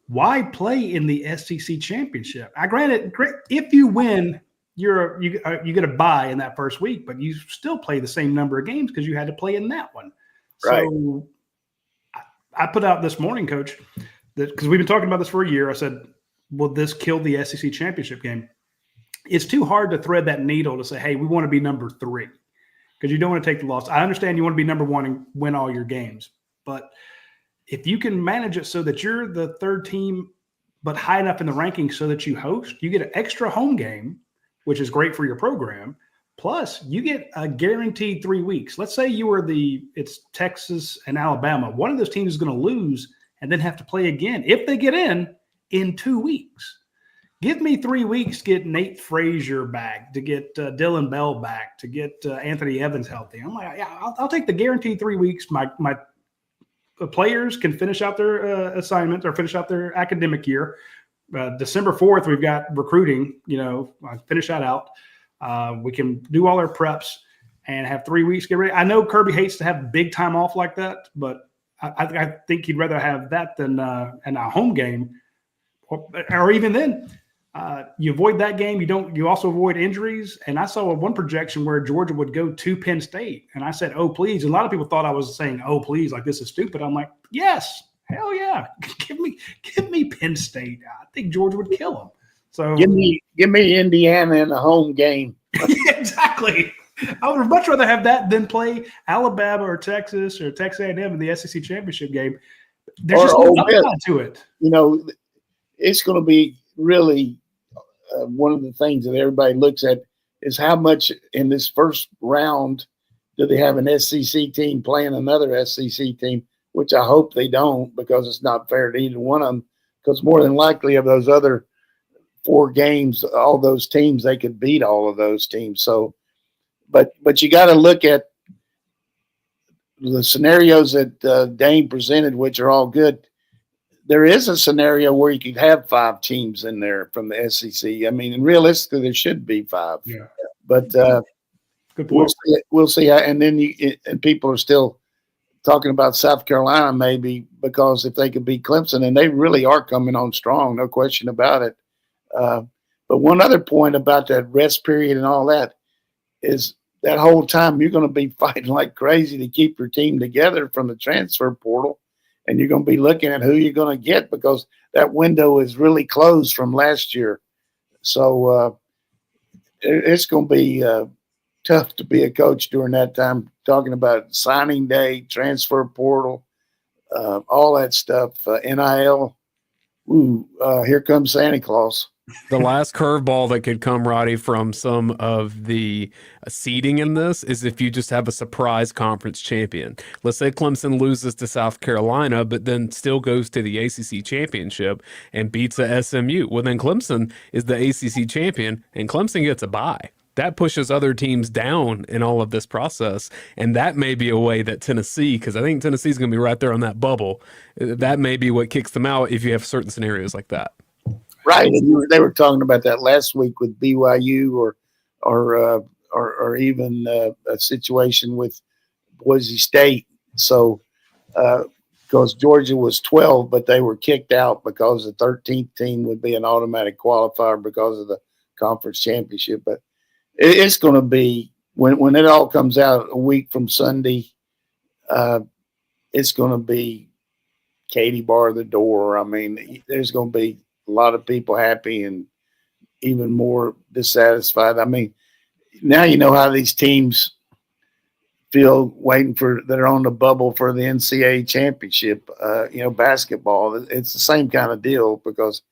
why play in the SEC championship? Granted, if you win, you get a bye in that first week, but you still play the same number of games because you had to play in that one.
Right.
So I put out this morning, Coach, that because we've been talking about this for a year. I said, will this kill the SEC championship game? It's too hard to thread that needle to say, hey, we want to be number 3 because you don't want to take the loss. I understand you want to be number 1 and win all your games, but if you can manage it so that you're the 3rd team, but high enough in the rankings so that you host, you get an extra home game, which is great for your program. Plus, you get a guaranteed 3 weeks. Let's say it's Texas and Alabama. One of those teams is going to lose and then have to play again if they get in 2 weeks. Give me 3 weeks to get Nate Frazier back, to get Dylan Bell back, to get Anthony Evans healthy. I'm like, yeah, I'll take the guaranteed 3 weeks. My players can finish out their assignment or finish out their academic year. December 4th, we've got recruiting. Finish that out. We can do all our preps and have 3 weeks to get ready. I know Kirby hates to have big time off like that, but I think he'd rather have that than a home game, or even then. You avoid that game. You also avoid injuries. And I saw one projection where Georgia would go to Penn State. And I said, oh, please. And a lot of people thought I was saying, oh, please, like this is stupid. I'm like, yes, hell yeah. Give me Penn State. I think Georgia would kill them. So
give me Indiana in a home game.
Exactly. I would much rather have that than play Alabama or Texas A&M in the SEC championship game. There's just no upside to it.
It's going to be really one of the things that everybody looks at is how much in this first round do they have an SEC team playing another SEC team, which I hope they don't, because it's not fair to either one of them, because more than likely of those other 4 games, all those teams, they could beat all of those teams. So, but you got to look at the scenarios that Dayne presented, which are all good. There is a scenario where you could have 5 teams in there from the SEC. I mean, realistically, there should be 5.
Yeah.
But
good point.
We'll see. And then and people are still talking about South Carolina maybe, because if they could beat Clemson, and they really are coming on strong, no question about it. But one other point about that rest period and all that is that whole time you're going to be fighting like crazy to keep your team together from the transfer portal. And you're going to be looking at who you're going to get, because that window is really closed from last year. So it's going to be tough to be a coach during that time, talking about signing day, transfer portal, all that stuff, NIL. Here comes Santa Claus.
The last curveball that could come, Radi, from some of the seeding in this is if you just have a surprise conference champion. Let's say Clemson loses to South Carolina, but then still goes to the ACC championship and beats a SMU. Well, then Clemson is the ACC champion, and Clemson gets a bye. That pushes other teams down in all of this process, and that may be a way that Tennessee, because I think Tennessee's going to be right there on that bubble, that may be what kicks them out if you have certain scenarios like that.
Right, and they were talking about that last week with BYU or even a situation with Boise State. So, because Georgia was 12, but they were kicked out because the 13th team would be an automatic qualifier because of the conference championship. But it's going to be, when it all comes out a week from Sunday, it's going to be Katie bar the door. I mean, there's going to be a lot of people happy and even more dissatisfied. I mean, now you know how these teams feel waiting that are on the bubble for the NCAA championship, basketball. It's the same kind of deal, because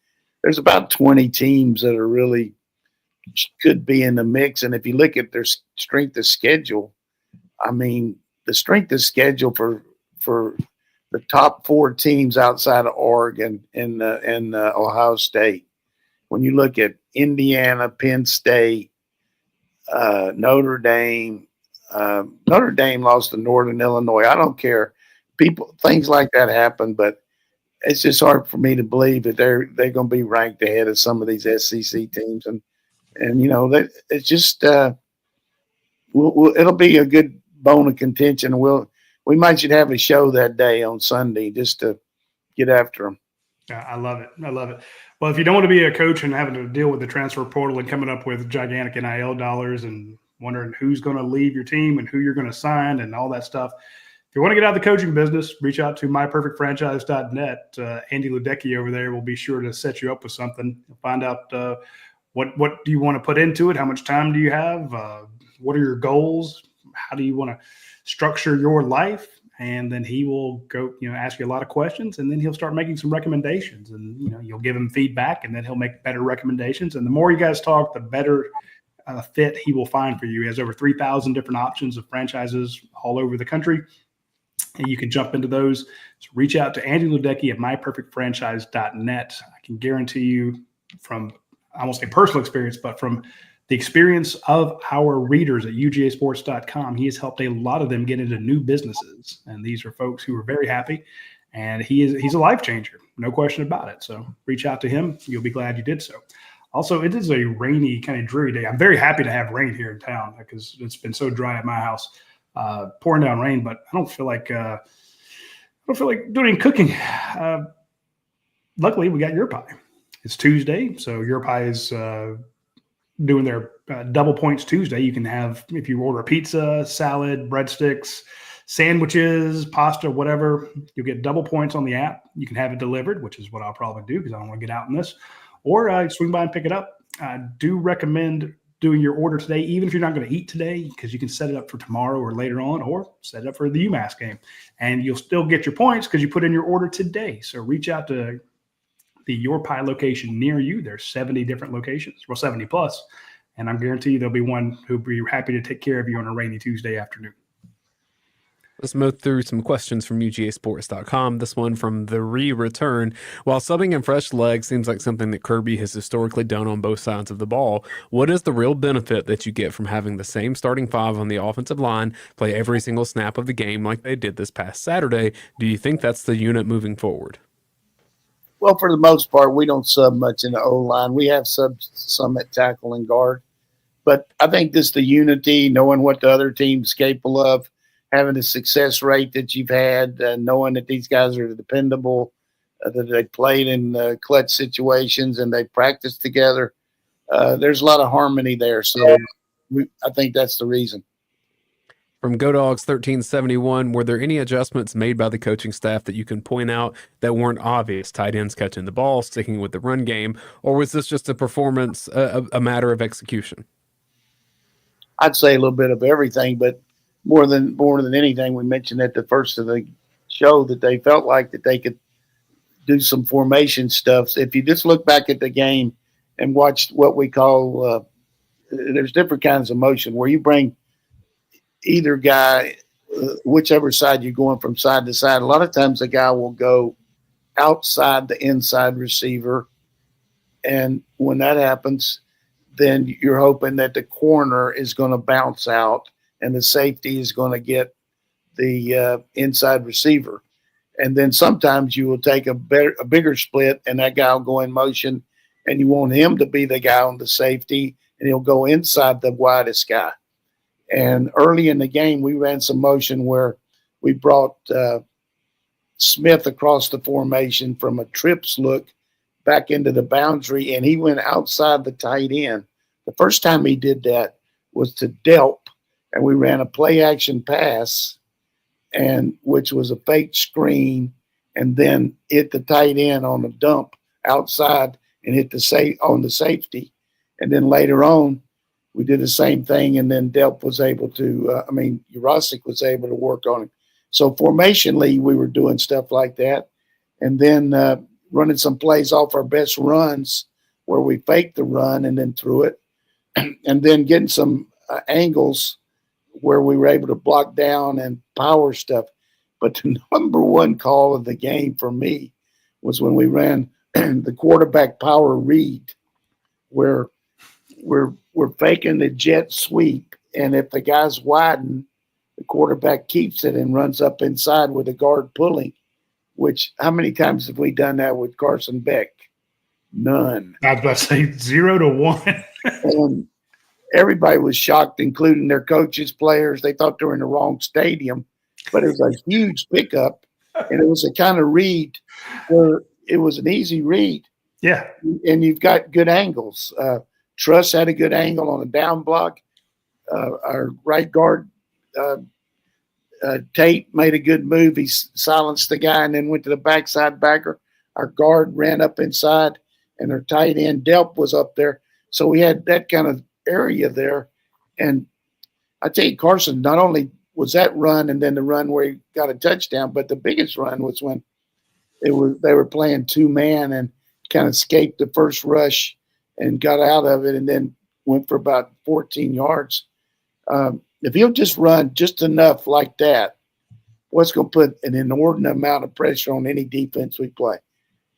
there's about 20 teams that are really could be in the mix. And if you look at their strength of schedule, I mean, the strength of schedule for the top 4 teams outside of Oregon and Ohio State. When you look at Indiana, Penn State, Notre Dame lost to Northern Illinois. I don't care. Things like that happen, but it's just hard for me to believe that they're going to be ranked ahead of some of these SEC teams, and that it's just it'll be a good bone of contention. We might should have a show that day on Sunday just to get after them.
I love it. I love it. Well, if you don't want to be a coach and having to deal with the transfer portal and coming up with gigantic NIL dollars and wondering who's going to leave your team and who you're going to sign and all that stuff, if you want to get out of the coaching business, reach out to myperfectfranchise.net. Andy Ledecky over there will be sure to set you up with something. Find out what do you want to put into it, how much time do you have, what are your goals, how do you want to structure your life, and then he will go, ask you a lot of questions, and then he'll start making some recommendations, and you'll give him feedback, and then he'll make better recommendations. And the more you guys talk, the better fit he will find for you. He has over 3,000 different options of franchises all over the country, and you can jump into those. So reach out to Andy Ledecky at myperfectfranchise.net. I can guarantee you from, I won't say personal experience, but from the experience of our readers at UGASports.com, he has helped a lot of them get into new businesses. And these are folks who are very happy, and he's a life changer, no question about it. So reach out to him. You'll be glad you did so. Also, it is a rainy, kind of dreary day. I'm very happy to have rain here in town because it's been so dry at my house, pouring down rain, but I don't feel like doing any cooking. Luckily, we got Your Pie. It's Tuesday, so Your Pie is doing their double points Tuesday. You can have, if you order a pizza, salad, breadsticks, sandwiches, pasta, whatever, you'll get double points on the app. You can have it delivered, which is what I'll probably do because I don't want to get out in this, or swing by and pick it up. I do recommend doing your order today, even if you're not going to eat today, because you can set it up for tomorrow or later on, or set it up for the UMass game, and you'll still get your points because you put in your order today. So reach out to the Your Pie location near you. There's 70 different locations, well, 70 plus, and I'm guaranteed there'll be one who'll be happy to take care of you on a rainy Tuesday afternoon.
Let's move through some questions from UGAsports.com. This one from the return. While subbing in fresh legs seems like something that Kirby has historically done on both sides of the ball, what is the real benefit that you get from having the same starting 5 on the offensive line play every single snap of the game like they did this past Saturday? Do you think that's the unit moving forward?
Well, for the most part, we don't sub much in the O-line. We have some at tackle and guard. But I think just the unity, knowing what the other team's capable of, having the success rate that you've had, knowing that these guys are dependable, that they played in clutch situations and they practiced together. There's a lot of harmony there. So I think that's the reason.
From GoDogs 1371, were there any adjustments made by the coaching staff that you can point out that weren't obvious? Tight ends catching the ball, sticking with the run game, or was this just a performance, a matter of execution?
I'd say a little bit of everything, but more than anything, we mentioned at the first of the show that they felt like that they could do some formation stuff. If you just look back at the game and watch what we call, there's different kinds of motion where you bring either guy, whichever side you're going from side to side. A lot of times the guy will go outside the inside receiver. And when that happens, then you're hoping that the corner is going to bounce out and the safety is going to get the inside receiver. And then sometimes you will take a bigger split and that guy will go in motion and you want him to be the guy on the safety and he'll go inside the widest guy. And early in the game, we ran some motion where we brought Smith across the formation from a trips look back into the boundary, and he went outside the tight end. The first time he did that was to Delp, and we ran a play-action pass, and which was a fake screen, and then hit the tight end on a dump outside and hit on the safety. And then later on, we did the same thing, and then Delp was able to, Urosic was able to work on it. So formationally, we were doing stuff like that. And then running some plays off our best runs where we faked the run and then threw it. And then getting some angles where we were able to block down and power stuff. But the number one call of the game for me was when we ran the quarterback power read, where we're faking the jet sweep, and if the guy's widen, the quarterback keeps it and runs up inside with the guard pulling. Which, how many times have we done that with Carson Beck? None.
I was about to say 0 to 1.
And everybody was shocked, including their coaches, players. They thought they were in the wrong stadium, but it was a huge pickup, and it was a kind of read where it was an easy read.
Yeah.
And you've got good angles. Truss had a good angle on a down block. Our right guard, Tate, made a good move. He silenced the guy and then went to the backside backer. Our guard ran up inside, and our tight end, Delp, was up there. So we had that kind of area there. And I tell you, Carson, not only was that run and then the run where he got a touchdown, but the biggest run was when they were playing two-man and kind of escaped the first rush and got out of it and then went for about 14 yards. If he'll just run just enough like that, what's going to put an inordinate amount of pressure on any defense we play?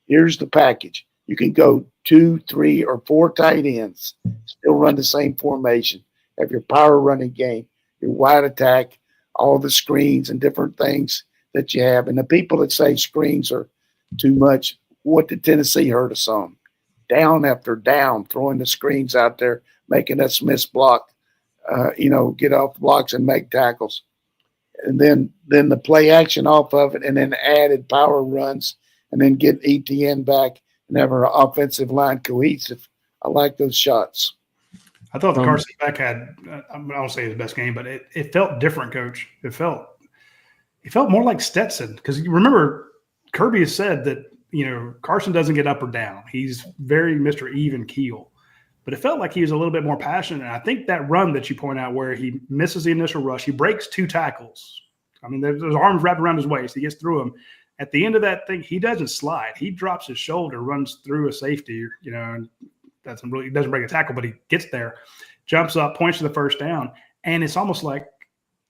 Here's the package. You can go 2, 3, or 4 tight ends, still run the same formation, have your power running game, your wide attack, all the screens and different things that you have. And the people that say screens are too much, what did Tennessee hurt us on? Down after down, throwing the screens out there, making us miss block, get off blocks and make tackles. And then the play action off of it, and then added power runs, and then get ETN back and have our offensive line cohesive. I like those shots.
I thought the Carson Beck had, I won't say his best game, but it felt different, Coach. It felt more like Stetson, because you remember Kirby has said that, Carson doesn't get up or down. He's very Mr. Even keel. But it felt like he was a little bit more passionate. And I think that run that you point out where he misses the initial rush, he breaks 2 tackles. I mean, there's arms wrapped around his waist. He gets through them. At the end of that thing, he doesn't slide. He drops his shoulder, runs through a safety, and he doesn't break a tackle, but he gets there, jumps up, points to the first down. And it's almost like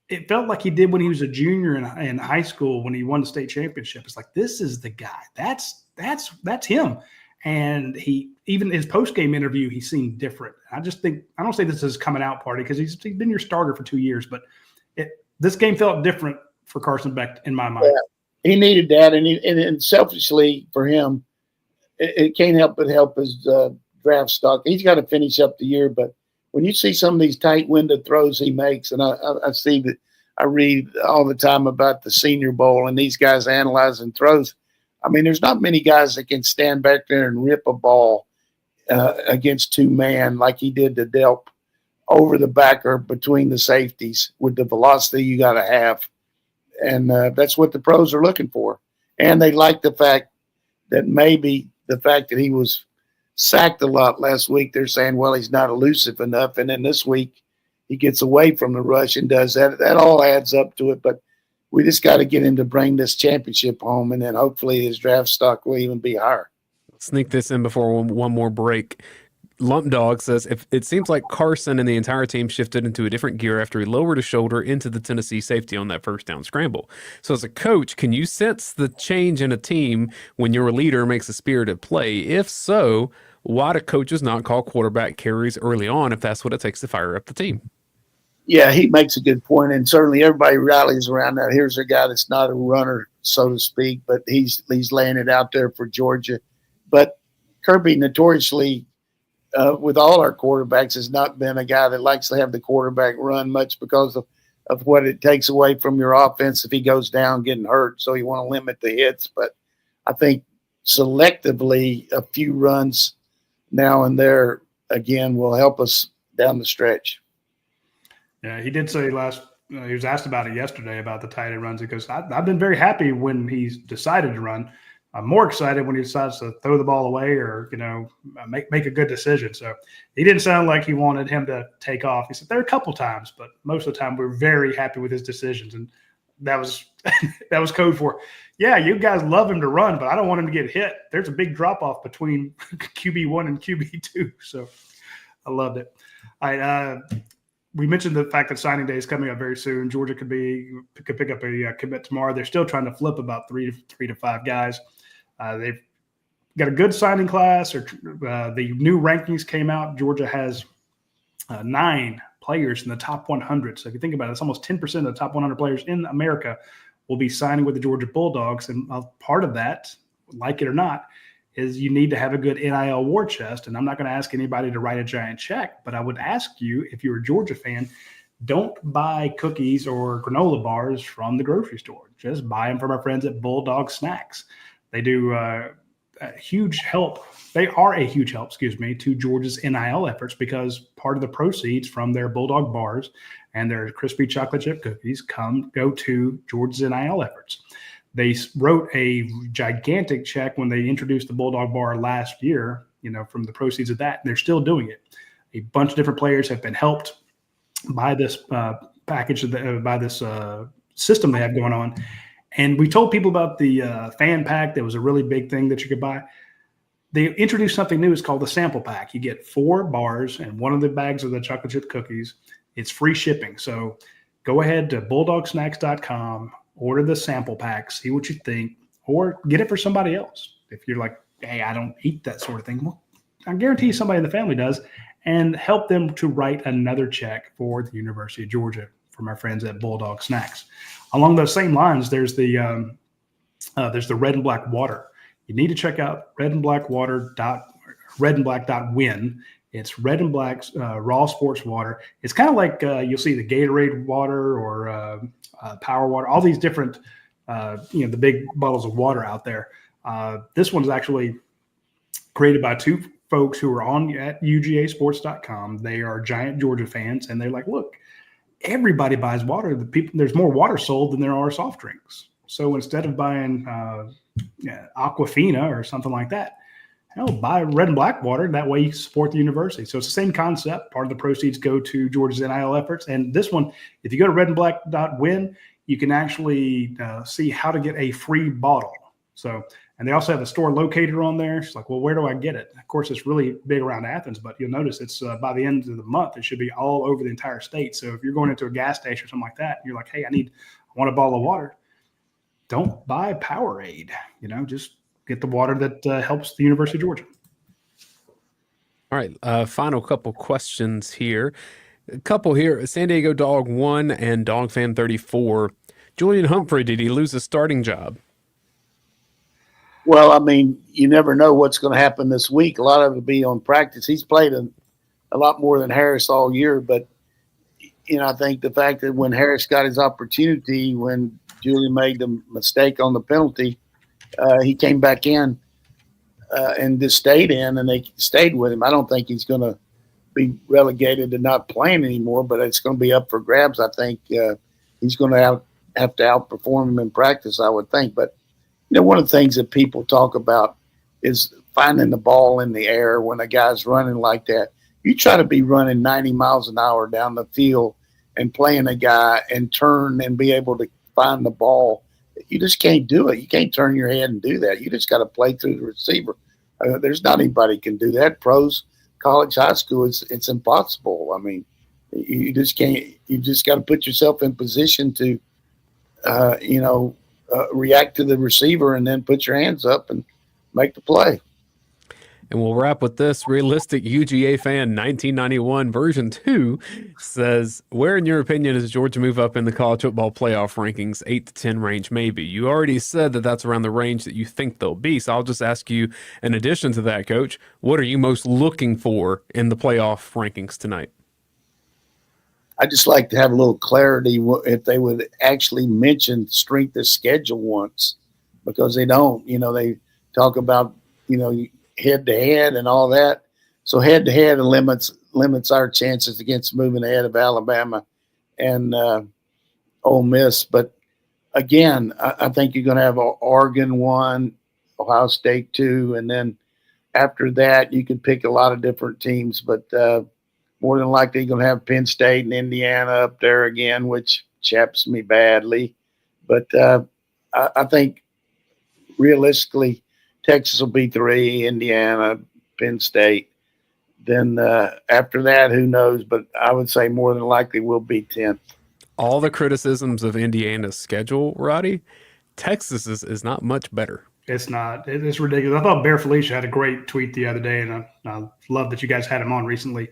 it felt like he did when he was a junior in high school when he won the state championship. It's like, this is the guy. That's him. And he, even his post-game interview, he seemed different. I don't say this is his coming out party because he's been your starter for 2 years, but this game felt different for Carson Beck in my mind.
Yeah, he needed that, and selfishly for him, it can't help but help his draft stock. He's got to finish up the year, but when you see some of these tight window throws he makes, and I see that, I read all the time about the Senior Bowl and these guys analyzing throws. I mean, there's not many guys that can stand back there and rip a ball against two-man like he did to Delp over the backer between the safeties with the velocity you got to have. And that's what the pros are looking for. And they like the fact that maybe the fact that he was sacked a lot last week, they're saying, well, he's not elusive enough. And then this week he gets away from the rush and does that. That all adds up to it. But we just got to get him to bring this championship home, and then hopefully his draft stock will even be higher.
Sneak this in before one more break. Lump Dog says, if it seems like Carson and the entire team shifted into a different gear after he lowered his shoulder into the Tennessee safety on that first down scramble. So as a coach, can you sense the change in a team when your leader makes a spirited play? If so, why do coaches not call quarterback carries early on if that's what it takes to fire up the team?
Yeah, he makes a good point, and certainly everybody rallies around that. Here's a guy that's not a runner, so to speak, but he's laying it out there for Georgia. But Kirby notoriously, with all our quarterbacks, has not been a guy that likes to have the quarterback run much because of what it takes away from your offense if he goes down getting hurt. So you want to limit the hits. But I think selectively a few runs now and there, again, will help us down the stretch.
Yeah, he did say he was asked about it yesterday about the tight end runs. He goes, I've been very happy when he's decided to run. I'm more excited when he decides to throw the ball away or, make a good decision. So he didn't sound like he wanted him to take off. He said there are a couple times, but most of the time we're very happy with his decisions. And that was that was code for, yeah, you guys love him to run, but I don't want him to get hit. There's a big drop-off between QB1 and QB2. So I loved it. All right, we mentioned the fact that signing day is coming up very soon. Georgia could pick up a commit tomorrow. They're still trying to flip about three to five guys. They've got a good signing class. Or the new rankings came out. Georgia has 9 players in the top 100. So if you think about it, it's almost 10% of the top 100 players in America will be signing with the Georgia Bulldogs. And part of that, like it or not, is you need to have a good NIL war chest. And I'm not going to ask anybody to write a giant check, but I would ask you, if you're a Georgia fan, don't buy cookies or granola bars from the grocery store. Just buy them from our friends at Bulldog Snacks. They do a huge help. They are a huge help, to Georgia's NIL efforts, because part of the proceeds from their Bulldog bars and their crispy chocolate chip cookies go to Georgia's NIL efforts. They wrote a gigantic check when they introduced the Bulldog bar last year, from the proceeds of that. And they're still doing it. A bunch of different players have been helped by this package, by this system they have going on. And we told people about the fan pack. That was a really big thing that you could buy. They introduced something new. It's called the sample pack. You get 4 bars and one of the bags of the chocolate chip cookies. It's free shipping. So go ahead to bulldogsnacks.com. Order the sample pack, see what you think, or get it for somebody else. If you're like, hey, I don't eat that sort of thing, well, I guarantee somebody in the family does, and help them to write another check for the University of Georgia from our friends at Bulldog Snacks. Along those same lines, there's the red and black water. You need to check out redandblack.win. It's Red and Black's raw sports water. It's kind of like you'll see the Gatorade water or Power Water, all these different, the big bottles of water out there. This one's actually created by 2 folks who are at UGASports.com. They are giant Georgia fans, and they're like, look, everybody buys water. There's more water sold than there are soft drinks. So instead of buying Aquafina or something like that, hell, buy red and black water. That way you support the university. So it's the same concept. Part of the proceeds go to Georgia's NIL efforts. And this one, if you go to redandblack.win, you can actually see how to get a free bottle. So, and they also have a store locator on there. It's like, well, where do I get it? Of course, it's really big around Athens, but you'll notice it's by the end of the month, it should be all over the entire state. So if you're going into a gas station or something like that, and you're like, hey, I want a bottle of water. Don't buy Powerade, just get the water that helps the University of Georgia.
All right, final couple questions here. A couple here. San Diego Dog 1 and Dog Fan 34. Julian Humphrey, did he lose a starting job?
Well, I mean, you never know what's going to happen this week. A lot of it will be on practice. He's played a lot more than Harris all year, but, I think the fact that when Harris got his opportunity, when Julian made the mistake on the penalty, he came back in and just stayed in, and they stayed with him. I don't think he's going to be relegated to not playing anymore, but it's going to be up for grabs. I think he's going to have to outperform him in practice, I would think. But, one of the things that people talk about is finding the ball in the air when a guy's running like that. You try to be running 90 miles an hour down the field and playing a guy and turn and be able to find the ball. You just can't do it. You can't turn your head and do that. You just got to play through the receiver. There's not anybody can do that. Pros, college, high school, it's impossible. I mean, you just can't. You just got to put yourself in position to, react to the receiver and then put your hands up and make the play.
And we'll wrap with this. Realistic UGA fan 1991 version 2 says, where in your opinion does Georgia move up in the college football playoff rankings? 8 to 10 range, maybe. You already said that that's around the range that you think they'll be. So I'll just ask you, in addition to that, Coach, what are you most looking for in the playoff rankings tonight?
I just like to have a little clarity if they would actually mention strength of schedule once, because they don't. They talk about, head-to-head and all that. So head-to-head limits our chances against moving ahead of Alabama and Ole Miss. But, again, I think you're going to have Oregon 1, Ohio State 2, and then after that you could pick a lot of different teams. But more than likely you're going to have Penn State and Indiana up there again, which chaps me badly. But I think realistically – Texas will be 3, Indiana, Penn State. then after that, who knows? But I would say more than likely we'll be 10th.
All the criticisms of Indiana's schedule, Roddy, Texas's is not much better.
It's not. It's ridiculous. I thought Bear Felicia had a great tweet the other day, and I love that you guys had him on recently.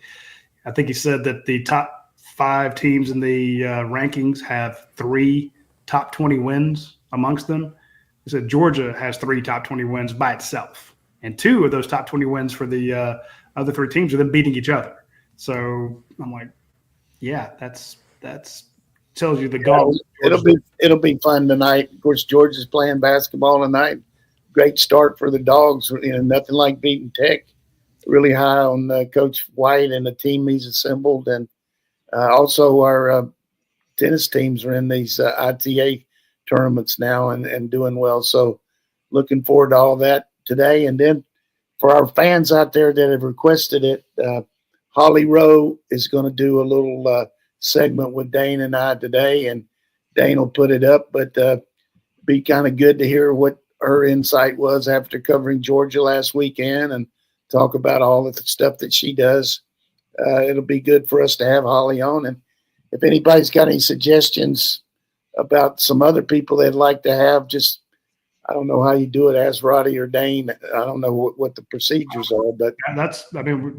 I think he said that the top 5 teams in the rankings have 3 top 20 wins amongst them. He said Georgia has 3 top 20 wins by itself, and 2 of those top 20 wins for the other 3 teams are them beating each other. So I'm like, yeah, that's tells you the goal.
It'll be fun tonight. Of course, Georgia's playing basketball tonight. Great start for the Dogs. Nothing like beating Tech. Really high on Coach White and the team he's assembled, and also our tennis teams are in these ITA tournaments now and doing well. So looking forward to all that today. And then for our fans out there that have requested it, Holly Rowe is going to do a little segment with Dayne and I today, and Dayne will put it up. But be kind of good to hear what her insight was after covering Georgia last weekend and talk about all of the stuff that she does. It'll be good for us to have Holly on. And if anybody's got any suggestions about some other people they'd like to have, just I don't know how you do it, ask Radi or Dayne. I don't know what the procedures are, but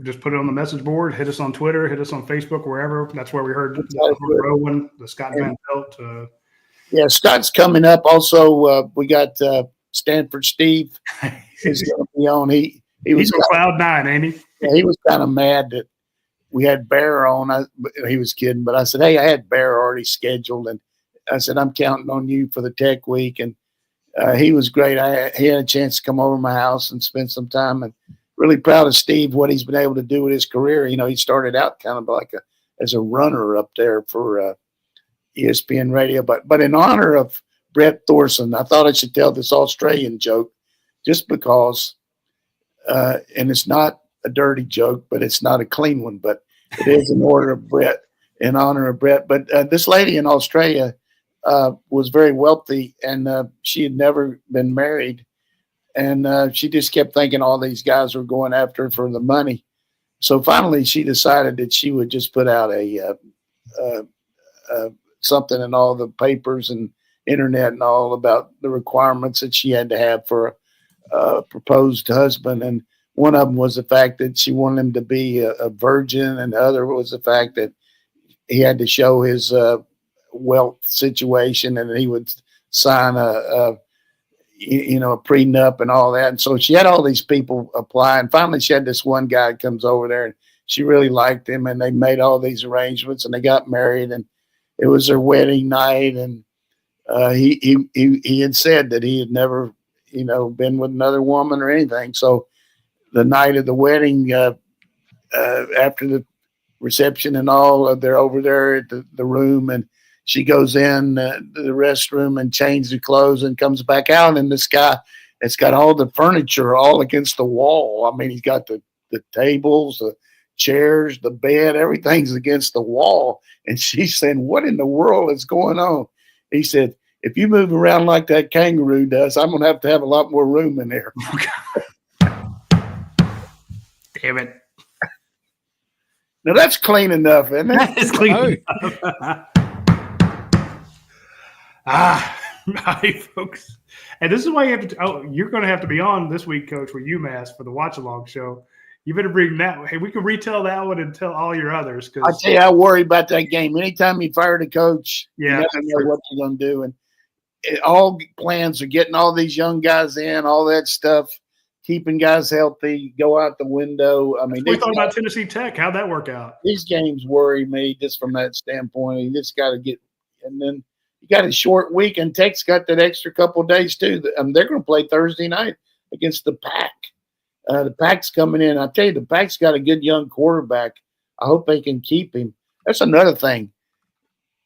just put it on the message board, hit us on Twitter, hit us on Facebook, wherever. That's where we heard Rowan, the Scott Van Pelt.
Yeah, Scott's coming up. Also, we got Stanford Steve is going to be on.
He's on cloud 9, ain't he?
Yeah, he was kind of mad that we had Bear on. He was kidding, but I said, hey, I had Bear already scheduled, and I said, I'm counting on you for the Tech Week, and he was great. He had a chance to come over to my house and spend some time, and really proud of Steve, what he's been able to do with his career. He started out kind of like as a runner up there for ESPN Radio. But in honor of Brett Thorson, I thought I should tell this Australian joke just because, and it's not a dirty joke, but it's not a clean one, but it is in honor of Brett. But this lady in Australia was very wealthy, and she had never been married. And she just kept thinking all these guys were going after her for the money. So finally she decided that she would just put out something in all the papers and internet and all about the requirements that she had to have for a proposed husband. And one of them was the fact that she wanted him to be a virgin, and the other was the fact that he had to show his wealth situation, and he would sign a prenup and all that. And so she had all these people apply, and finally she had this one guy that comes over there, and she really liked him, and they made all these arrangements, and they got married, and it was their wedding night. And he had said that he had never been with another woman or anything. So the night of the wedding, after the reception and all, they're over there at the room, and she goes in the restroom and changes her clothes and comes back out. And this guy, it's got all the furniture all against the wall. I mean, he's got the tables, the chairs, the bed, everything's against the wall. And she's saying, what in the world is going on? He said, if you move around like that kangaroo does, I'm going to have a lot more room in there.
Damn it.
Now that's clean enough, isn't it?
That is clean enough. Hi, folks. And this is why you have to you're going to have to be on this week, Coach, with UMass for the watch-along show. You better bring that. Hey, we can retell that one and tell all your others.
I tell you, I worry about that game. Anytime you fire the coach, you never know what you're going to do. And all plans are getting all these young guys in, all that stuff, keeping guys healthy, go out the window. I mean,
we thought about Tennessee Tech. How'd that work out?
These games worry me just from that standpoint. You just got to get – and then you got a short week, and Tech's got that extra couple of days too. They're going to play Thursday night against the Pack. The Pack's coming in. I tell you, the Pack's got a good young quarterback. I hope they can keep him. That's another thing.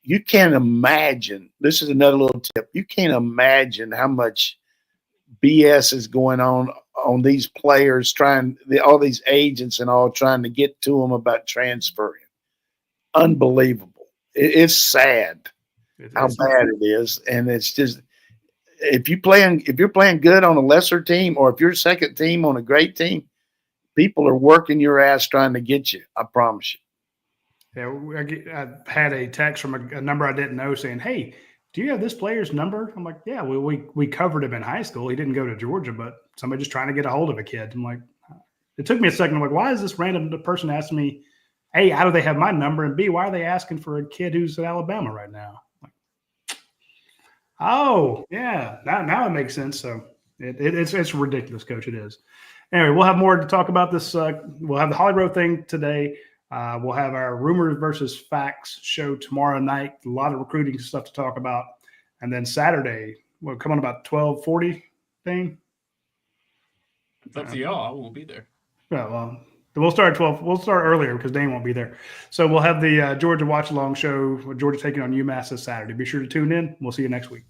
You can't imagine. This is another little tip. You can't imagine how much BS is going on these players all these agents and all trying to get to them about transferring. Unbelievable. It's sad how bad it is, and it's just if you're playing good on a lesser team, or if you're second team on a great team, people are working your ass trying to get you. I promise you.
Yeah, I had a text from a number I didn't know saying, "Hey, do you have this player's number?" I'm like, "Yeah, we covered him in high school. He didn't go to Georgia, but somebody just trying to get a hold of a kid." I'm like, it took me a second. I'm like, why is this random person asking me, A, how do they have my number? And B, why are they asking for a kid who's at Alabama right now? Like, oh, yeah, now it makes sense. So it's ridiculous, Coach. It is. Anyway, we'll have more to talk about this. We'll have the Holly Rowe thing today. We'll have our rumors versus facts show tomorrow night. A lot of recruiting stuff to talk about. And then Saturday, we'll come on about 12:40 thing.
It's up to y'all. I won't be there.
Well, we'll start at 12. We'll start earlier because Dayne won't be there. So we'll have the Georgia Watch Along show with Georgia taking on UMass this Saturday. Be sure to tune in. We'll see you next week.